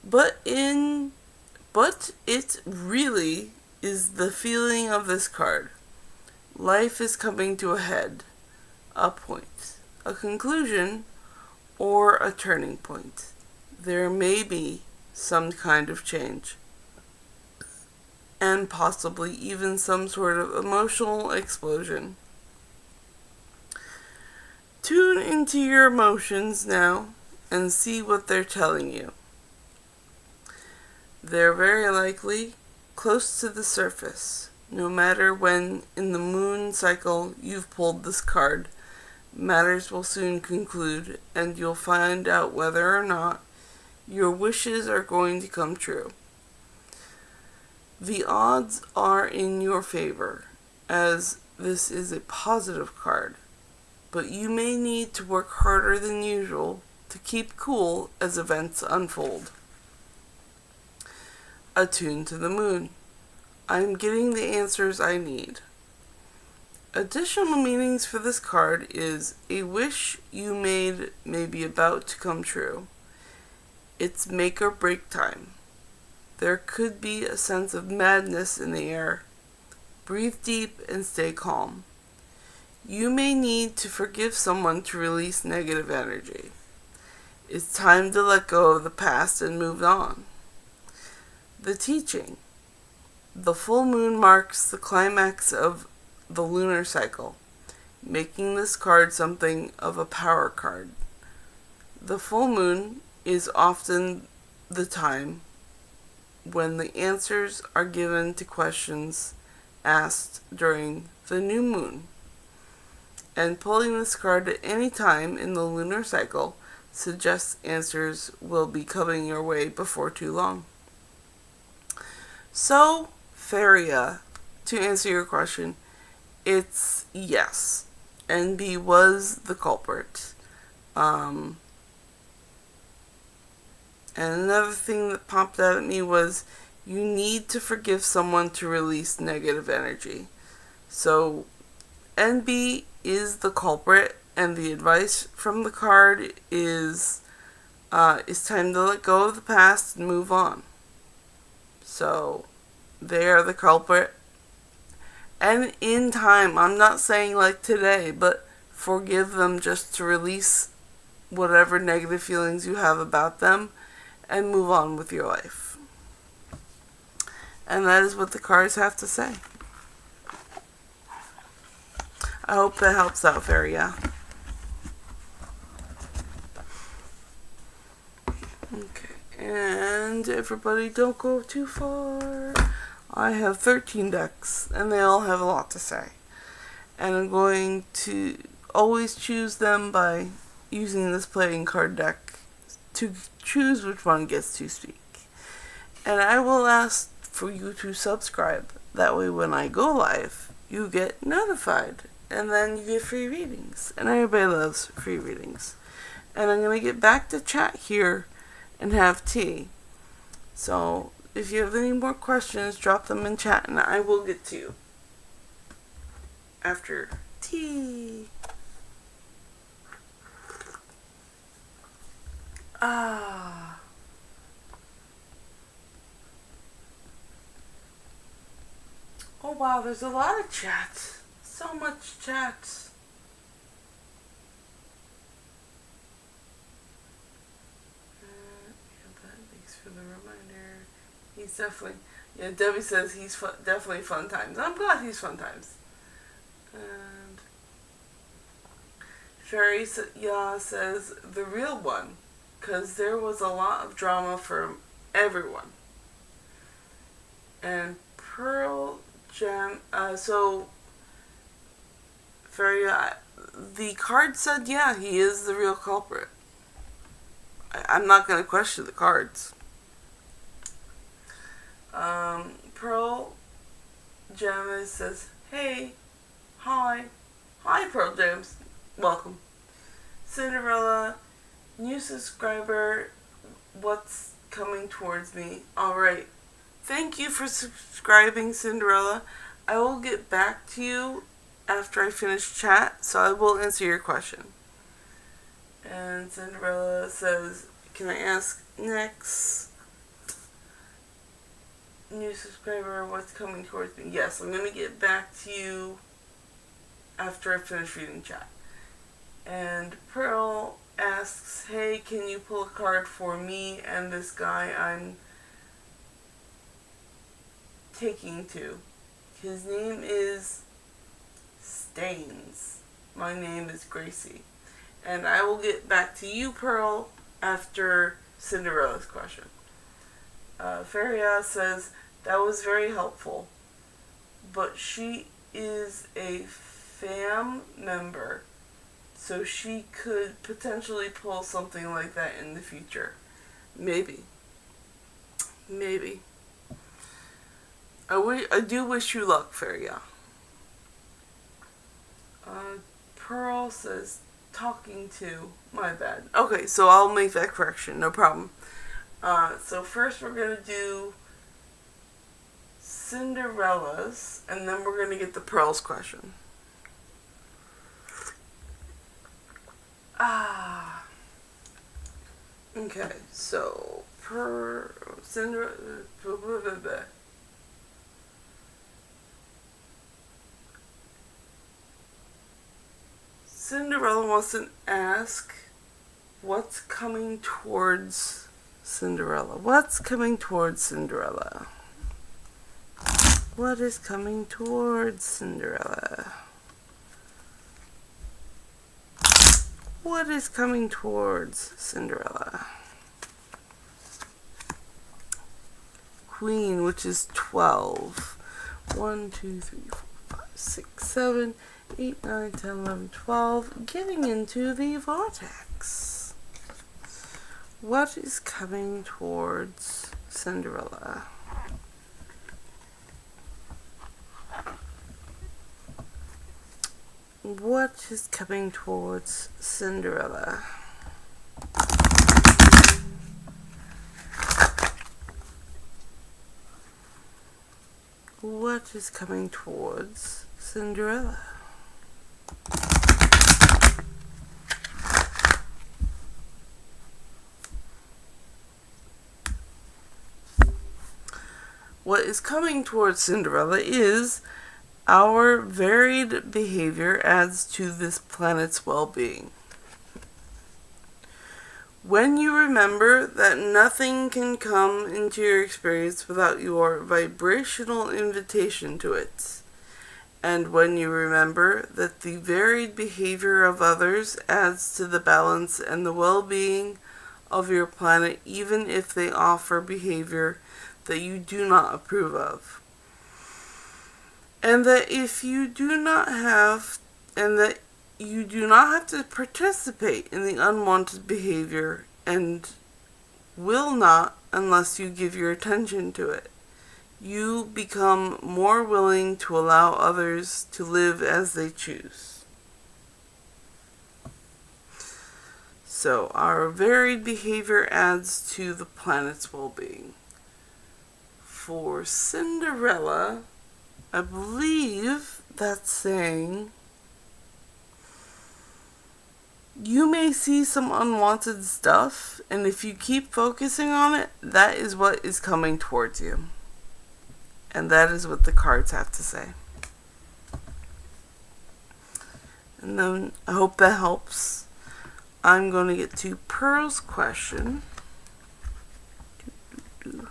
But it really is the feeling of this card. Life is coming to a head, a point, a conclusion, or a turning point. There may be some kind of change, and possibly even some sort of emotional explosion. Tune into your emotions now and see what they're telling you. They're very likely close to the surface. No matter when in the moon cycle you've pulled this card, matters will soon conclude, and you'll find out whether or not your wishes are going to come true. The odds are in your favor, as this is a positive card, but you may need to work harder than usual to keep cool as events unfold. Attuned to the moon. I'm getting the answers I need. Additional meanings for this card is a wish you made may be about to come true. It's make or break time. There could be a sense of madness in the air. Breathe deep and stay calm. You may need to forgive someone to release negative energy. It's time to let go of the past and move on. The teaching. The full moon marks the climax of the lunar cycle, making this card something of a power card. The full moon is often the time when the answers are given to questions asked during the new moon. And pulling this card at any time in the lunar cycle suggests answers will be coming your way before too long. So, Feria, to answer your question, it's yes. NB was the culprit. And another thing that popped out at me was you need to forgive someone to release negative energy. So, NB is the culprit, and the advice from the card is it's time to let go of the past and move on. So, they are the culprit. And in time, I'm not saying like today, but forgive them just to release whatever negative feelings you have about them and move on with your life. And that is what the cards have to say. I hope that helps out, Feria. Okay, and everybody don't go too far. I have 13 decks, and they all have a lot to say. And I'm going to always choose them by using this playing card deck to choose which one gets to speak. And I will ask for you to subscribe. That way when I go live, you get notified. And then you get free readings. And everybody loves free readings. And I'm going to get back to chat here and have tea. So, if you have any more questions, drop them in chat and I will get to you after tea. Oh wow, there's a lot of chat. So much chat. Thanks for the reminder. He's definitely, yeah, Debbie says he's definitely fun times. I'm glad he's fun times. And Sherry says the real one, because there was a lot of drama for everyone. And Pearl Jam, so Feria, the card said, yeah, he is the real culprit. I'm not going to question the cards. Pearl Jam says, hey, hi, Pearl Jams, welcome. Cinderella, new subscriber, what's coming towards me? Alright, thank you for subscribing, Cinderella. I will get back to you after I finish chat, so I will answer your question. And Cinderella says, can I ask next? New subscriber, what's coming towards me? Yes, I'm going to get back to you after I finish reading chat. And Pearl asks, hey, can you pull a card for me and this guy I'm taking to? His name is Stains. My name is Gracie. And I will get back to you, Pearl, after Cinderella's question. Feria says, that was very helpful, but she is a fam member, so she could potentially pull something like that in the future. Maybe. I do wish you luck, Feria. Pearl says, talking to, my bad. Okay, so I'll make that correction, no problem. So first we're going to do Cinderella's, and then we're going to get the Pearl's question. Okay, so Cinderella wants to ask, what's coming towards Cinderella? What's coming towards Cinderella? What is coming towards Cinderella? What is coming towards Cinderella? Queen, which is 12. 1, 2, 3, 4, 5, 6, 7, 8, 9, 10, 11, 12. Getting into the vortex. What is coming towards Cinderella? What is coming towards Cinderella? What is coming towards Cinderella? What is coming towards Cinderella is our varied behavior adds to this planet's well-being. When you remember that nothing can come into your experience without your vibrational invitation to it, and when you remember that the varied behavior of others adds to the balance and the well-being of your planet, even if they offer behavior that you do not approve of. And that you do not have to participate in the unwanted behavior and will not unless you give your attention to it. You become more willing to allow others to live as they choose. So our varied behavior adds to the planet's well-being. For Cinderella, I believe that's saying you may see some unwanted stuff, and if you keep focusing on it, that is what is coming towards you. And that is what the cards have to say. And then I hope that helps. I'm going to get to Pearl's question. And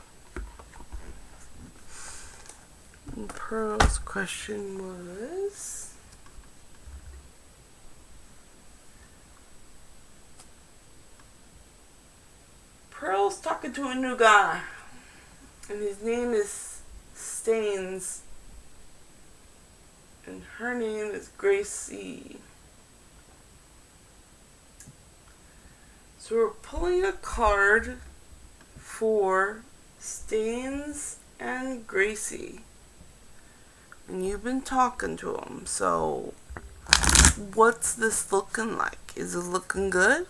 Pearl's question was... Pearl's talking to a new guy. And his name is Staines. And her name is Gracie. So we're pulling a card for Staines and Gracie. And you've been talking to them. So what's this looking like? Is it looking good?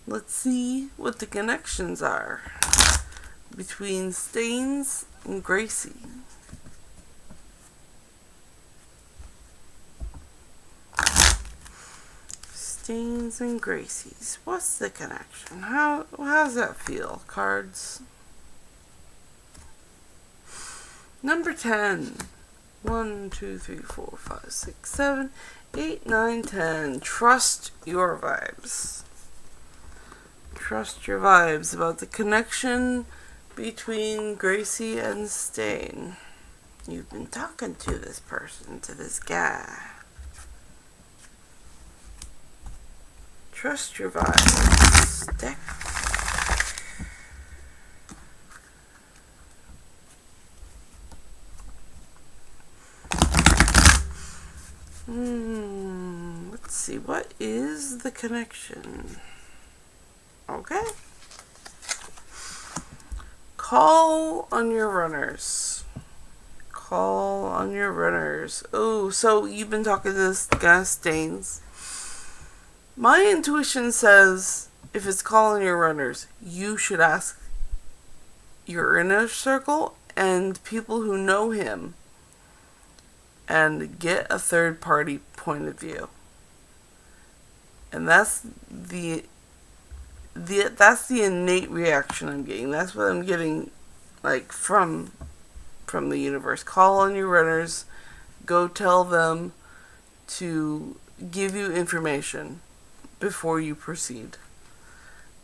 Let's see what the connections are between Staines and Gracie. Staines and Gracie's. What's the connection? How's that feel, cards? Number 10. 1, 2, 3, 4, 5, 6, 7, 8, 9, 10. Trust your vibes. Trust your vibes about the connection between Gracie and Staines. You've been talking to this person, to this guy. Trust your vibes. Deck. Let's see. What is the connection? Okay. Call on your runners. Call on your runners. Oh, so you've been talking to this guy, Staines. My intuition says if it's calling your runners, you should ask your inner circle and people who know him and get a third party point of view. And that's the innate reaction I'm getting. That's what I'm getting, like, from the universe. Call on your runners. Go tell them to give you information before you proceed.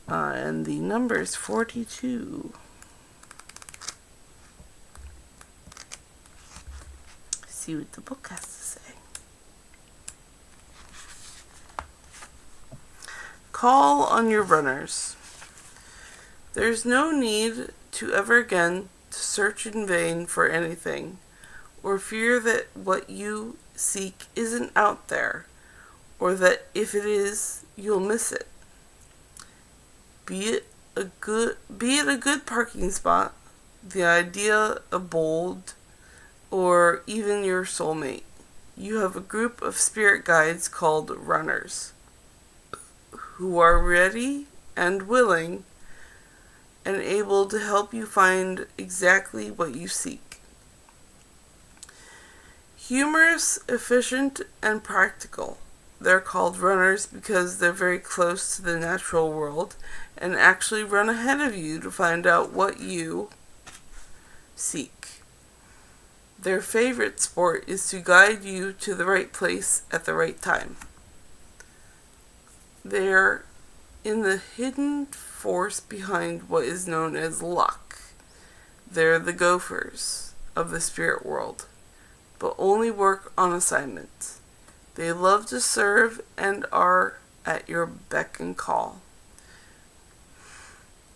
And the number is 42. See what the book has to say. Call on your runners. There's no need to ever again to search in vain for anything, or fear that what you seek isn't out there, or that if it is, you'll miss it. Be it a good parking spot, the idea of bold, or even your soulmate. You have a group of spirit guides called runners, who are ready and willing and able to help you find exactly what you seek. Humorous, efficient, and practical. They're called runners because they're very close to the natural world and actually run ahead of you to find out what you seek. Their favorite sport is to guide you to the right place at the right time. They're in the hidden force behind what is known as luck. They're the gophers of the spirit world, but only work on assignment. They love to serve and are at your beck and call.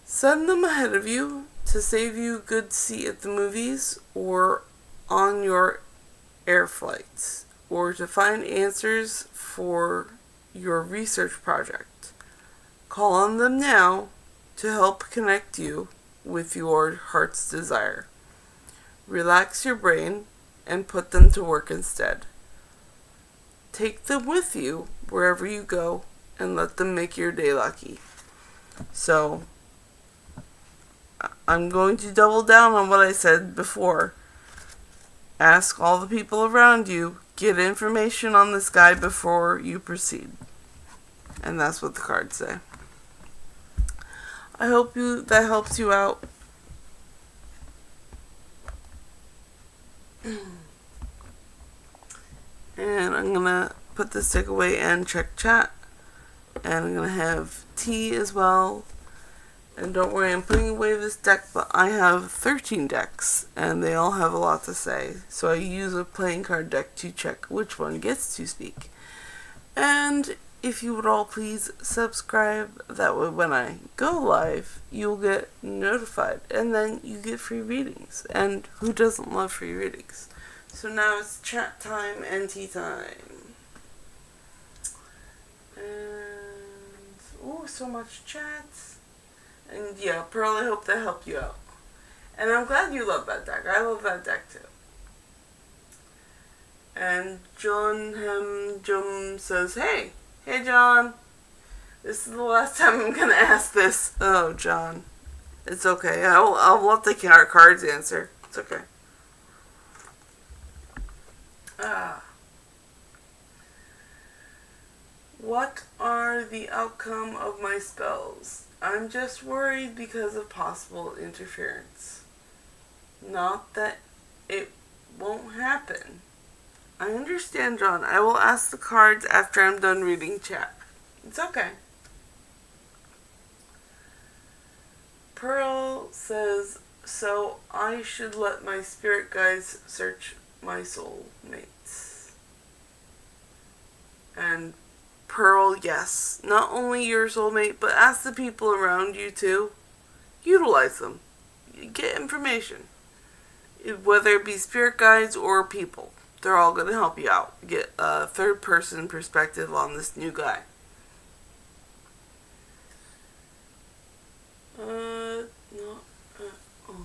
Send them ahead of you to save you a good seat at the movies or on your air flights, or to find answers for your research project. Call on them now to help connect you with your heart's desire. Relax your brain and put them to work instead. Take them with you wherever you go and let them make your day lucky. So, I'm going to double down on what I said before. Ask all the people around you. Get information on this guy before you proceed. And that's what the cards say. I hope that helps you out. And I'm gonna put this deck away and check chat. And I'm gonna have tea as well. And don't worry, I'm putting away this deck, but I have 13 decks, and they all have a lot to say. So I use a playing card deck to check which one gets to speak. And if you would all please subscribe, that way when I go live, you'll get notified, and then you get free readings. And who doesn't love free readings? So now it's chat time and tea time. And, oh, so much chat. And yeah, Pearl, I hope that helped you out. And I'm glad you love that deck. I love that deck too. And John Jum says, Hey John, this is the last time I'm gonna ask this. Oh, John. It's okay. I'll let the cards answer. It's okay. What are the outcome of my spells? I'm just worried because of possible interference. Not that it won't happen. I understand, John. I will ask the cards after I'm done reading chat. It's okay. Pearl says, so I should let my spirit guides search my soul mates. And Pearl, yes. Not only your soulmate, but ask the people around you too. Utilize them. Get information. Whether it be spirit guides or people. They're all going to help you out. Get a third person perspective on this new guy. Not at all.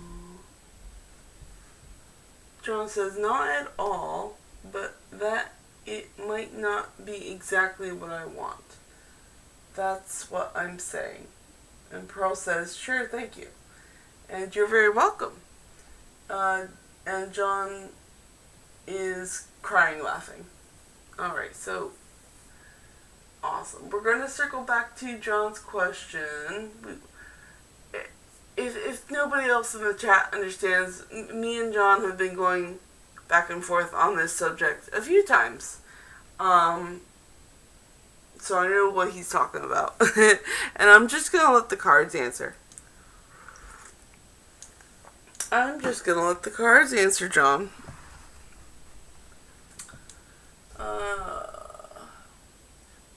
John says, not at all, but that it might not be exactly what I want. That's what I'm saying. And Pearl says, sure, thank you. And you're very welcome. And John is crying laughing. Alright, so awesome. We're going to circle back to John's question. If nobody else in the chat understands, me and John have been going back and forth on this subject a few times. So I know what he's talking about. And I'm just going to let the cards answer. John.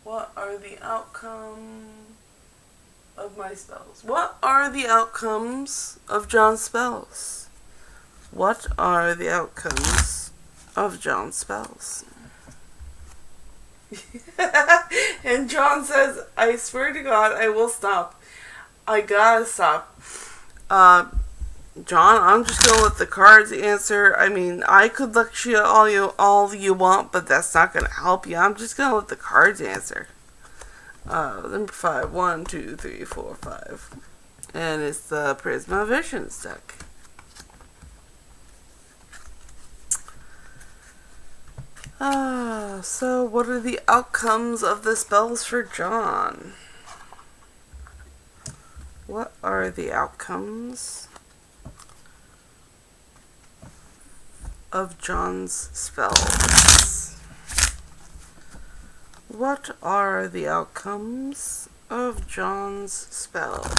What are the outcomes of my spells? What are the outcomes of John's spells? What are the outcomes of John's spells? And John says, I swear to God, I will stop. I gotta stop. John, I'm just gonna let the cards answer. I mean, I could lecture you all you want, but that's not gonna help you. I'm just gonna let the cards answer. Number 5. 1, 2, 3, 4, 5. And it's the Prisma Visions deck. So what are the outcomes of the spells for John? What are the outcomes of John's spells? What are the outcomes of John's spells?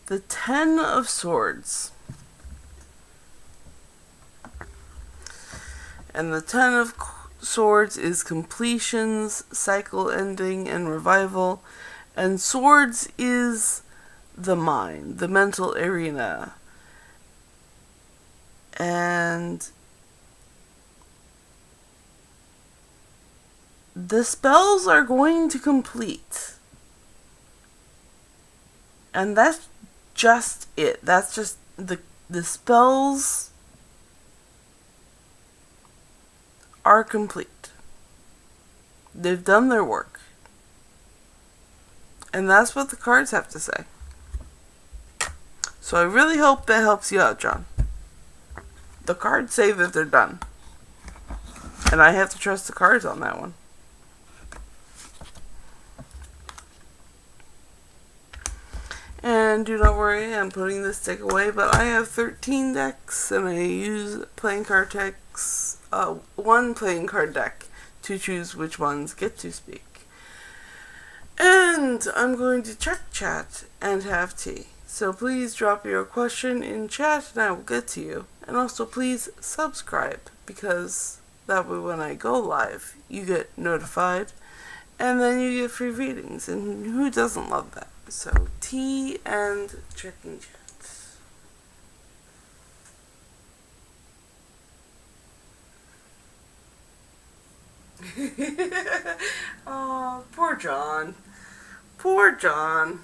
The 10 of Swords. And the 10 of Swords is completions, cycle ending, and revival. And Swords is the mind, the mental arena. And the spells are going to complete. And that's just it. That's just the spells are complete. They've done their work. And that's what the cards have to say. So I really hope that helps you out, John. The cards say that they're done. And I have to trust the cards on that one. And do not worry, I'm putting this deck away, but I have 13 decks, and I use playing card decks, one playing card deck, to choose which ones get to speak. And I'm going to check chat and have tea. So please drop your question in chat and I will get to you. And also please subscribe, because that way when I go live, you get notified. And then you get free readings. And who doesn't love that? So, tea and checking chat. Oh, poor John. Poor John.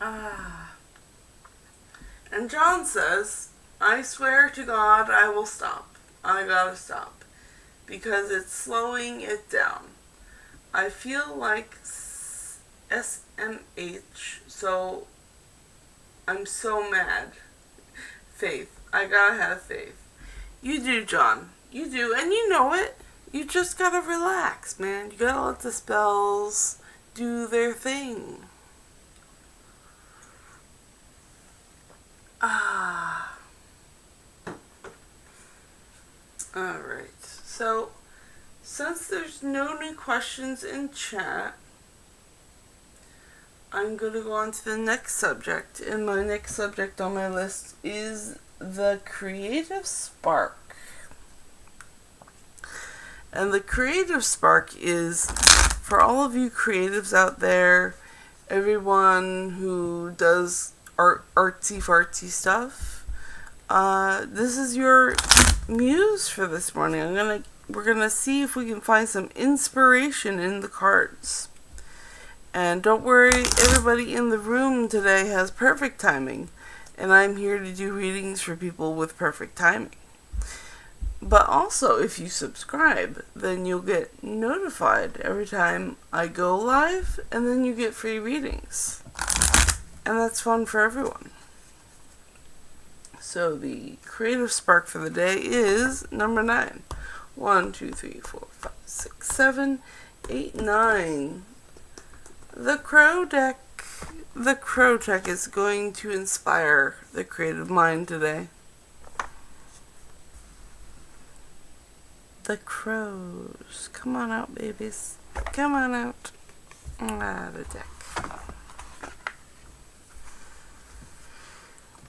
And John says, I swear to God I will stop. I gotta stop. Because it's slowing it down. I feel like SMH, so I'm so mad. Faith. I gotta have faith. You do, John. You do, and you know it. You just gotta relax, man. You gotta let the spells do their thing. Alright. So, since there's no new questions in chat, I'm going to go on to the next subject. And my next subject on my list is the creative spark. And the creative spark is, for all of you creatives out there, everyone who does artsy-fartsy stuff, this is your muse for this morning. We're gonna see if we can find some inspiration in the cards. And don't worry, everybody in the room today has perfect timing, and I'm here to do readings for people with perfect timing. But also, if you subscribe, then you'll get notified every time I go live, and then you get free readings. And that's fun for everyone. So the creative spark for the day is number 9. 1, 2, 3, 4, 5, 6, 7, 8, 9. The Crow deck. The Crow deck is going to inspire the creative mind today. The crows. Come on out, babies. Come on out. The deck.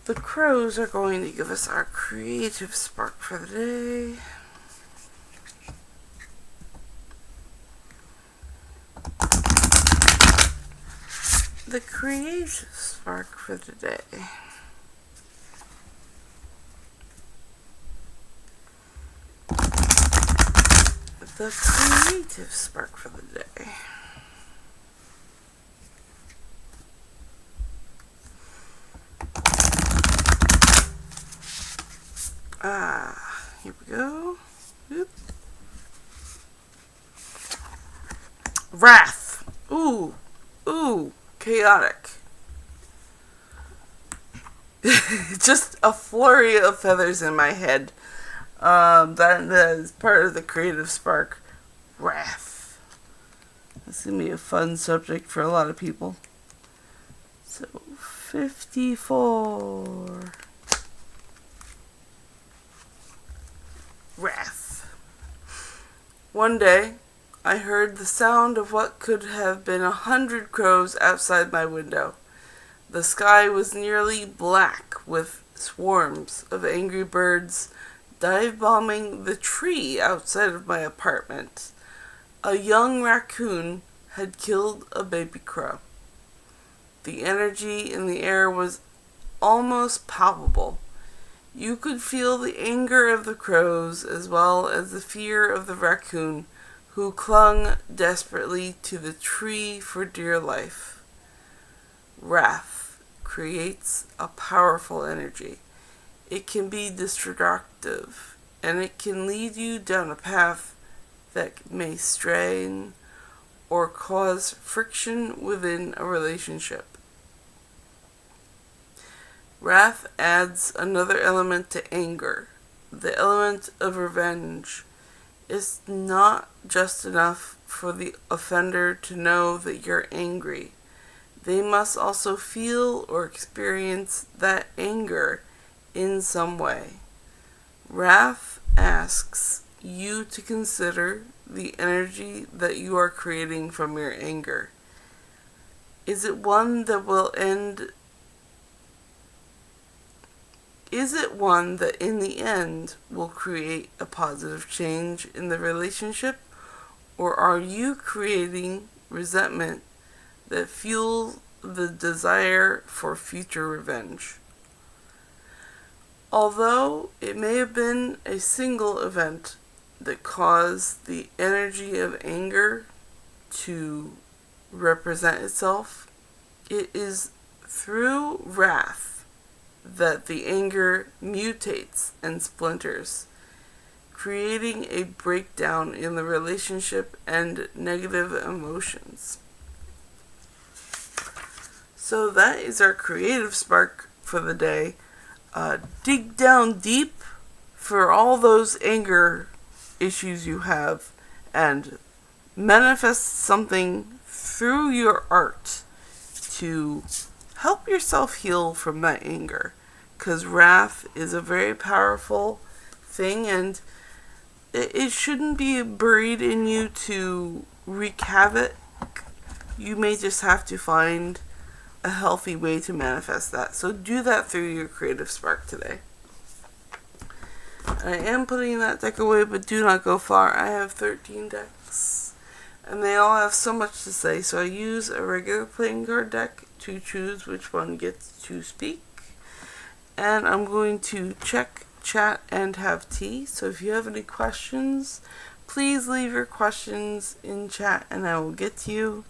The crows are going to give us our creative spark for the day. The creative spark for the day. The creative spark for the day. Here we go. Oop. Wrath. Ooh. Chaotic. Just a flurry of feathers in my head. That is part of the creative spark. Wrath. This is going to be a fun subject for a lot of people. So, 54. Wrath. One day, I heard the sound of what could have been 100 crows outside my window. The sky was nearly black with swarms of angry birds dive-bombing the tree outside of my apartment. A young raccoon had killed a baby crow. The energy in the air was almost palpable. You could feel the anger of the crows as well as the fear of the raccoon, who clung desperately to the tree for dear life. Wrath creates a powerful energy. It can be destructive, and it can lead you down a path that may strain or cause friction within a relationship. Wrath adds another element to anger, the element of revenge. It's not just enough for the offender to know that you're angry. They must also feel or experience that anger in some way. Wrath asks you to consider the energy that you are creating from your anger. Is it one that in the end will create a positive change in the relationship? Or are you creating resentment that fuels the desire for future revenge? Although it may have been a single event that caused the energy of anger to represent itself, it is through wrath that the anger mutates and splinters, creating a breakdown in the relationship and negative emotions. So that is our creative spark for the day. Dig down deep for all those anger issues you have and manifest something through your art to help yourself heal from that anger. Because wrath is a very powerful thing, and it shouldn't be buried in you to wreak havoc. You may just have to find a healthy way to manifest that. So do that through your creative spark today. I am putting that deck away, but do not go far. I have 13 decks, and they all have so much to say. So I use a regular playing card deck to choose which one gets to speak. And I'm going to check, chat, and have tea. So if you have any questions, please leave your questions in chat and I will get to you.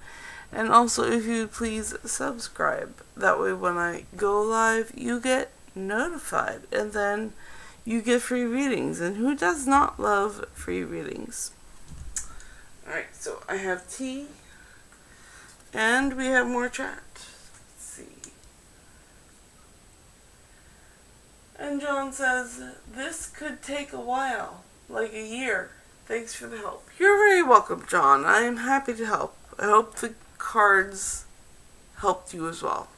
And also, if you please subscribe. That way when I go live, you get notified. And then you get free readings. And who does not love free readings? Alright, so I have tea. And we have more chat. Let's see. And John says, this could take a while. Like a year. Thanks for the help. You're very welcome, John. I am happy to help. I hope the cards helped you as well.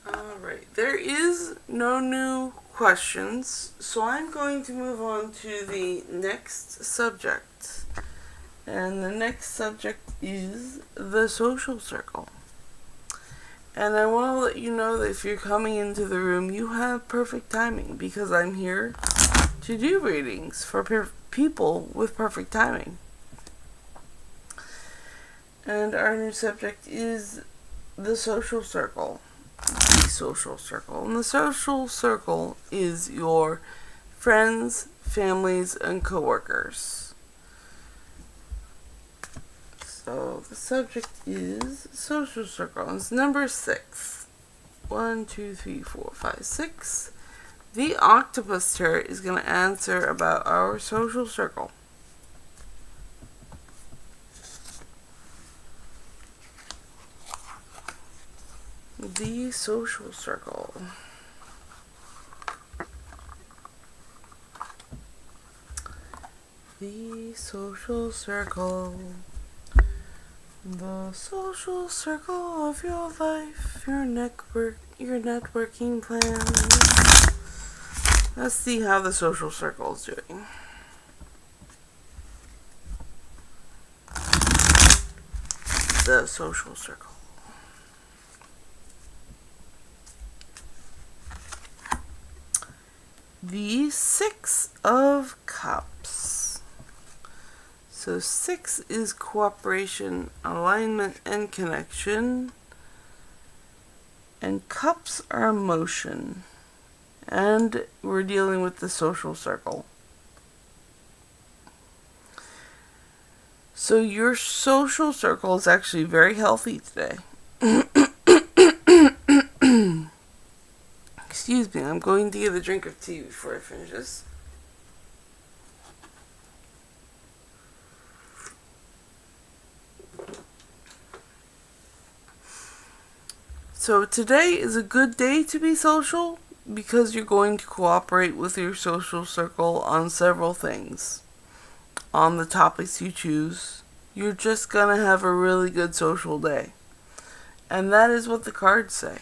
Alright, there is no new questions, so I'm going to move on to the next subject. And the next subject is the social circle. And I want to let you know that if you're coming into the room, you have perfect timing, because I'm here to do readings for people with perfect timing. And our new subject is the social circle. The social circle. And the social circle is your friends, families, and coworkers. So the subject is social circle. It's number 6. 1, 2, 3, 4, 5, 6. The octopus tarot is going to answer about our social circle. The social circle. The social circle. The social circle of your life, your networking plan. Let's see how the social circle is doing. The social circle. The 6 of Cups. So 6 is cooperation, alignment, and connection. And cups are emotion. And we're dealing with the social circle. So your social circle is actually very healthy today. Excuse me, I'm going to get a drink of tea before I finish this. So today is a good day to be social because you're going to cooperate with your social circle on several things. On the topics you choose, you're just gonna have a really good social day. And that is what the cards say.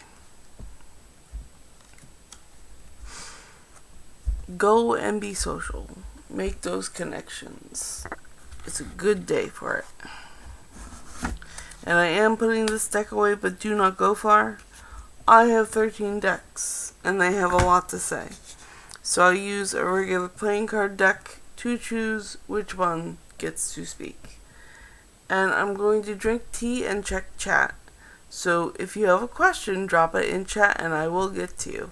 Go and be social. Make those connections. It's a good day for it. And I am putting this deck away, but do not go far. I have 13 decks, and they have a lot to say. So I'll use a regular playing card deck to choose which one gets to speak. And I'm going to drink tea and check chat. So if you have a question, drop it in chat and I will get to you.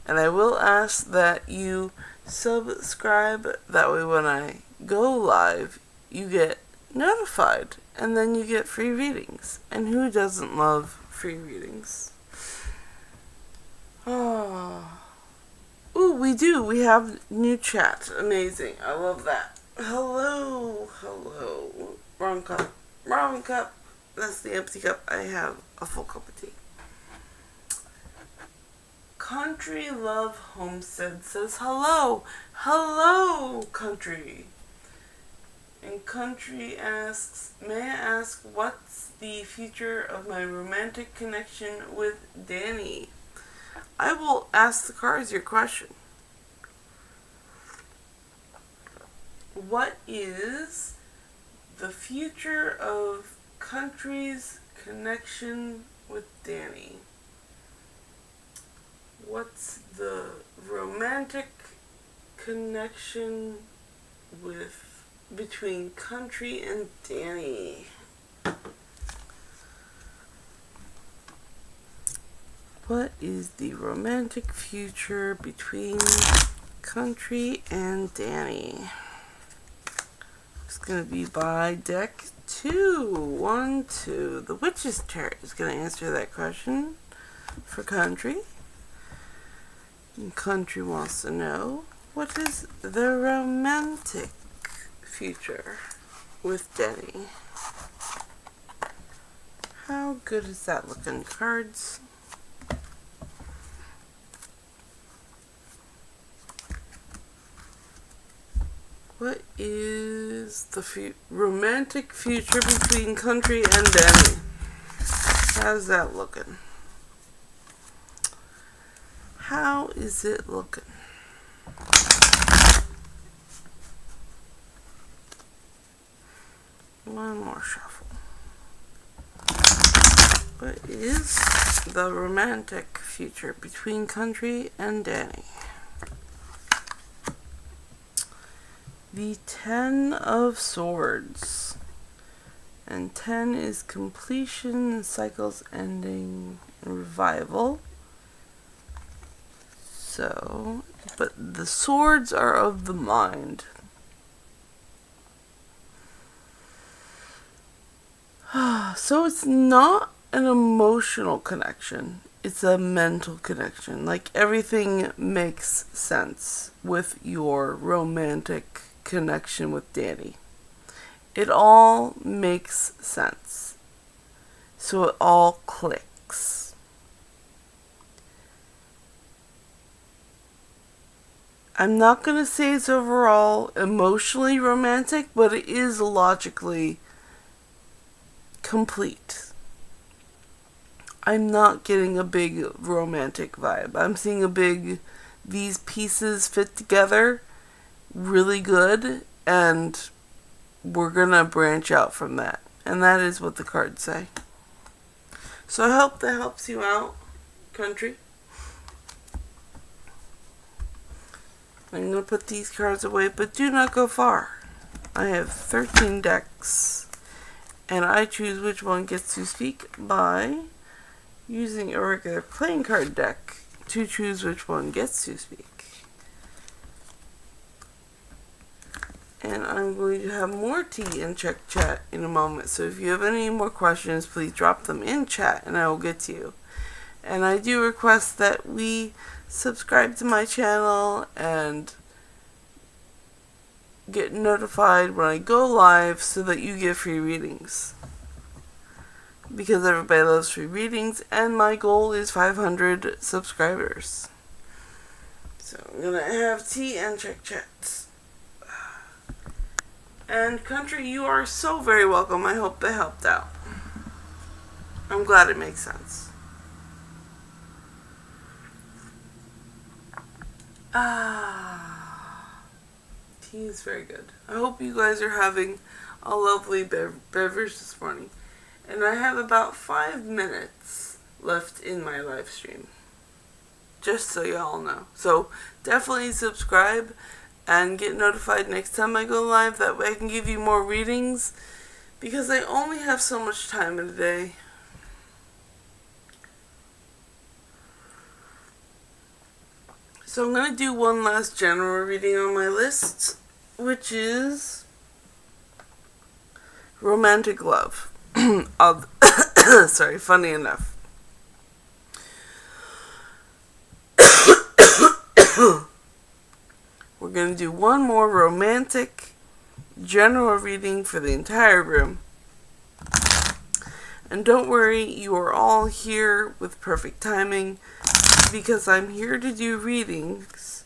And I will ask that you subscribe. That way when I go live, you get notified. And then you get free readings. And who doesn't love free readings? Oh. Ooh, we do. We have new chat. Amazing. I love that. Hello. Hello. Wrong cup. Wrong cup. That's the empty cup. I have a full cup of tea. Country Love Homestead says hello. Hello, Country. And Country asks, may I ask what's the future of my romantic connection with Danny? I will ask the cards your question. What is the future of Country's connection with Danny? What's the romantic connection between Country and Danny? What is the romantic future between Country and Danny? It's going to be by deck 2. 1, 2. The Witch's Tarot is going to answer that question for Country. And Country wants to know, what is the romantic future with Danny? How good is that looking, cards? What is the romantic future between Country and Danny? How's that looking? How is it looking? One more shuffle. What is the romantic future between Country and Danny? The 10 of Swords. And 10 is completion, cycles ending, and revival. So, but the swords are of the mind. So it's not an emotional connection. It's a mental connection. Like everything makes sense with your romantic connection with Danny. It all makes sense. So it all clicks. I'm not going to say it's overall emotionally romantic, but it is logically complete. I'm not getting a big romantic vibe. I'm seeing a big, these pieces fit together really good, and we're going to branch out from that. And that is what the cards say. So I hope that helps you out, Country. I'm going to put these cards away, but do not go far. I have 13 decks, and I choose which one gets to speak by using a regular playing card deck to choose which one gets to speak. And I'm going to have more tea and check chat in a moment, so if you have any more questions, please drop them in chat and I will get to you. And I do request that we subscribe to my channel and get notified when I go live so that you get free readings. because everybody loves free readings, and my goal is 500 subscribers. So I'm gonna have tea and check chats. And Country, you are so very welcome. I hope they helped out. I'm glad it makes sense. Tea is very good. I hope you guys are having a lovely beverage this morning. And I have about 5 minutes left in my live stream. Just so y'all know. So definitely subscribe and get notified next time I go live. That way I can give you more readings, because I only have so much time in a day. So I'm going to do one last general reading on my list, which is romantic love. Sorry, funny enough. We're going to do one more romantic general reading for the entire room. And don't worry, you are all here with perfect timing, because I'm here to do readings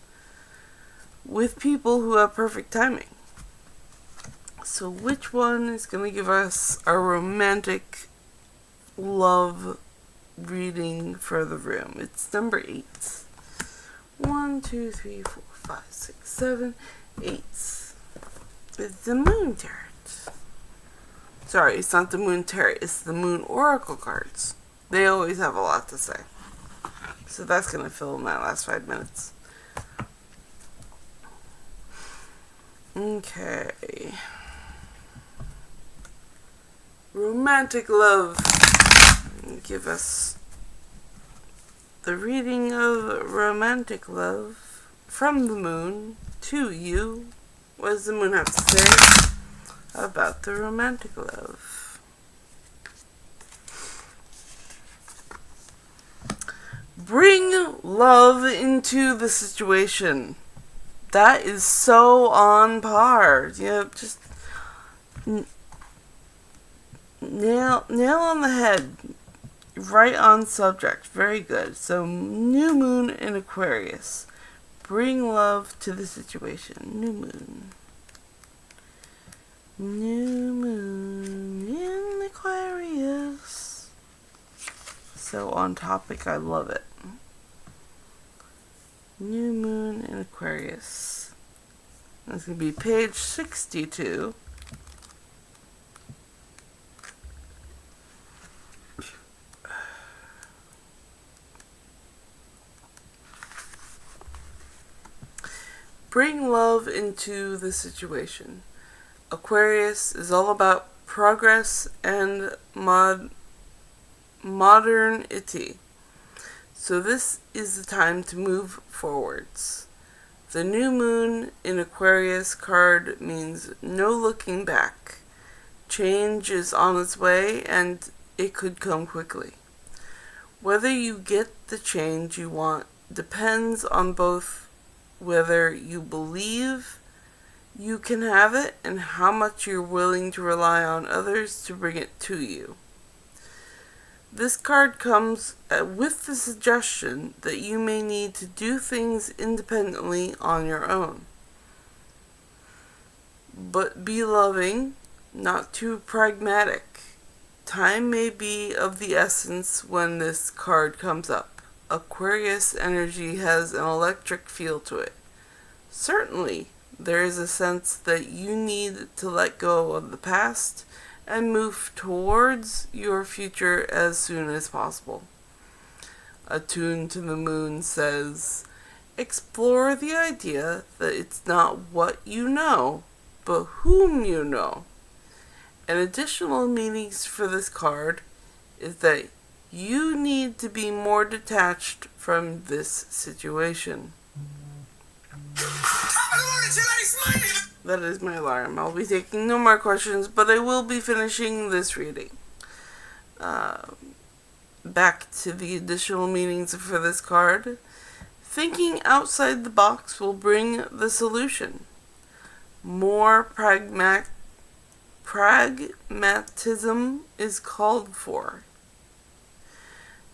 with people who have perfect timing. So which one is going to give us our romantic love reading for the room? It's number 8. 1, 2, 3, 4, 5, 6, 7, 8. It's the Moon Tarot. Sorry, it's not the Moon Tarot. It's the Moon Oracle cards. They always have a lot to say. So that's going to fill in that last 5 minutes. Okay. Romantic love. Give us the reading of romantic love from the moon to you. What does the moon have to say about the romantic love? Bring love into the situation. That is so on par. You know, just nail on the head. Right on subject. Very good. So, new moon in Aquarius. Bring love to the situation. New moon. New moon in Aquarius. So on topic. I love it. New moon in Aquarius. That's going to be page 62. Bring love into the situation. Aquarius is all about progress and modernity. So this is the time to move forwards. The new moon in Aquarius card means no looking back. Change is on its way, and it could come quickly. Whether you get the change you want depends on both whether you believe you can have it and how much you're willing to rely on others to bring it to you. This card comes with the suggestion that you may need to do things independently on your own. But be loving, not too pragmatic. Time may be of the essence when this card comes up. Aquarius energy has an electric feel to it. Certainly, there is a sense that you need to let go of the past and move towards your future as soon as possible. Attuned to the moon says, explore the idea that it's not what you know, but whom you know. An additional meanings for this card is that you need to be more detached from this situation. That is my alarm. I'll be taking no more questions, but I will be finishing this reading. Back to the additional meanings for this card. Thinking outside the box will bring the solution. More pragmatism is called for.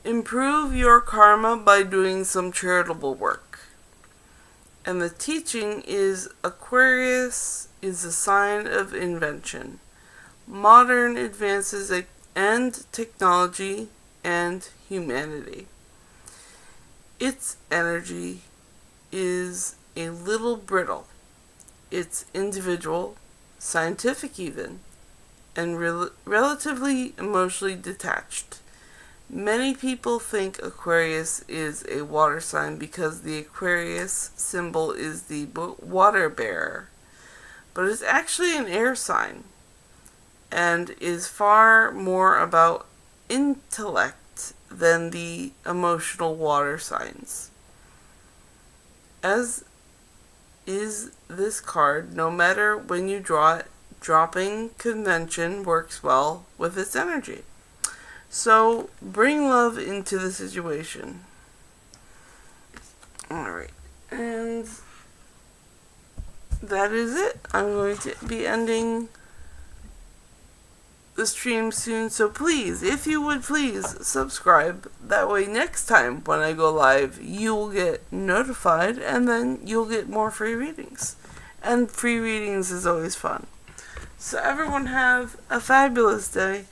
Improve your karma by doing some charitable work. And the teaching is Aquarius is a sign of invention, modern advances and technology and humanity. Its energy is a little brittle. It's individual, scientific even, and relatively emotionally detached. Many people think Aquarius is a water sign because the Aquarius symbol is the water bearer, but it's actually an air sign and is far more about intellect than the emotional water signs. As is this card, no matter when you draw it, dropping convention works well with its energy. So, bring love into the situation. Alright, and that is it. I'm going to be ending the stream soon, so please, if you would please, subscribe. That way next time when I go live, you will get notified, and then you'll get more free readings. And free readings is always fun. So everyone have a fabulous day.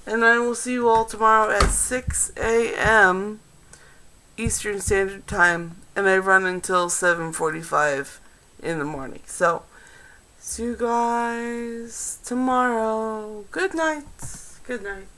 And I will see you all tomorrow at 6 a.m. Eastern Standard Time. And I run until 7:45 in the morning. So, see you guys tomorrow. Good night. Good night.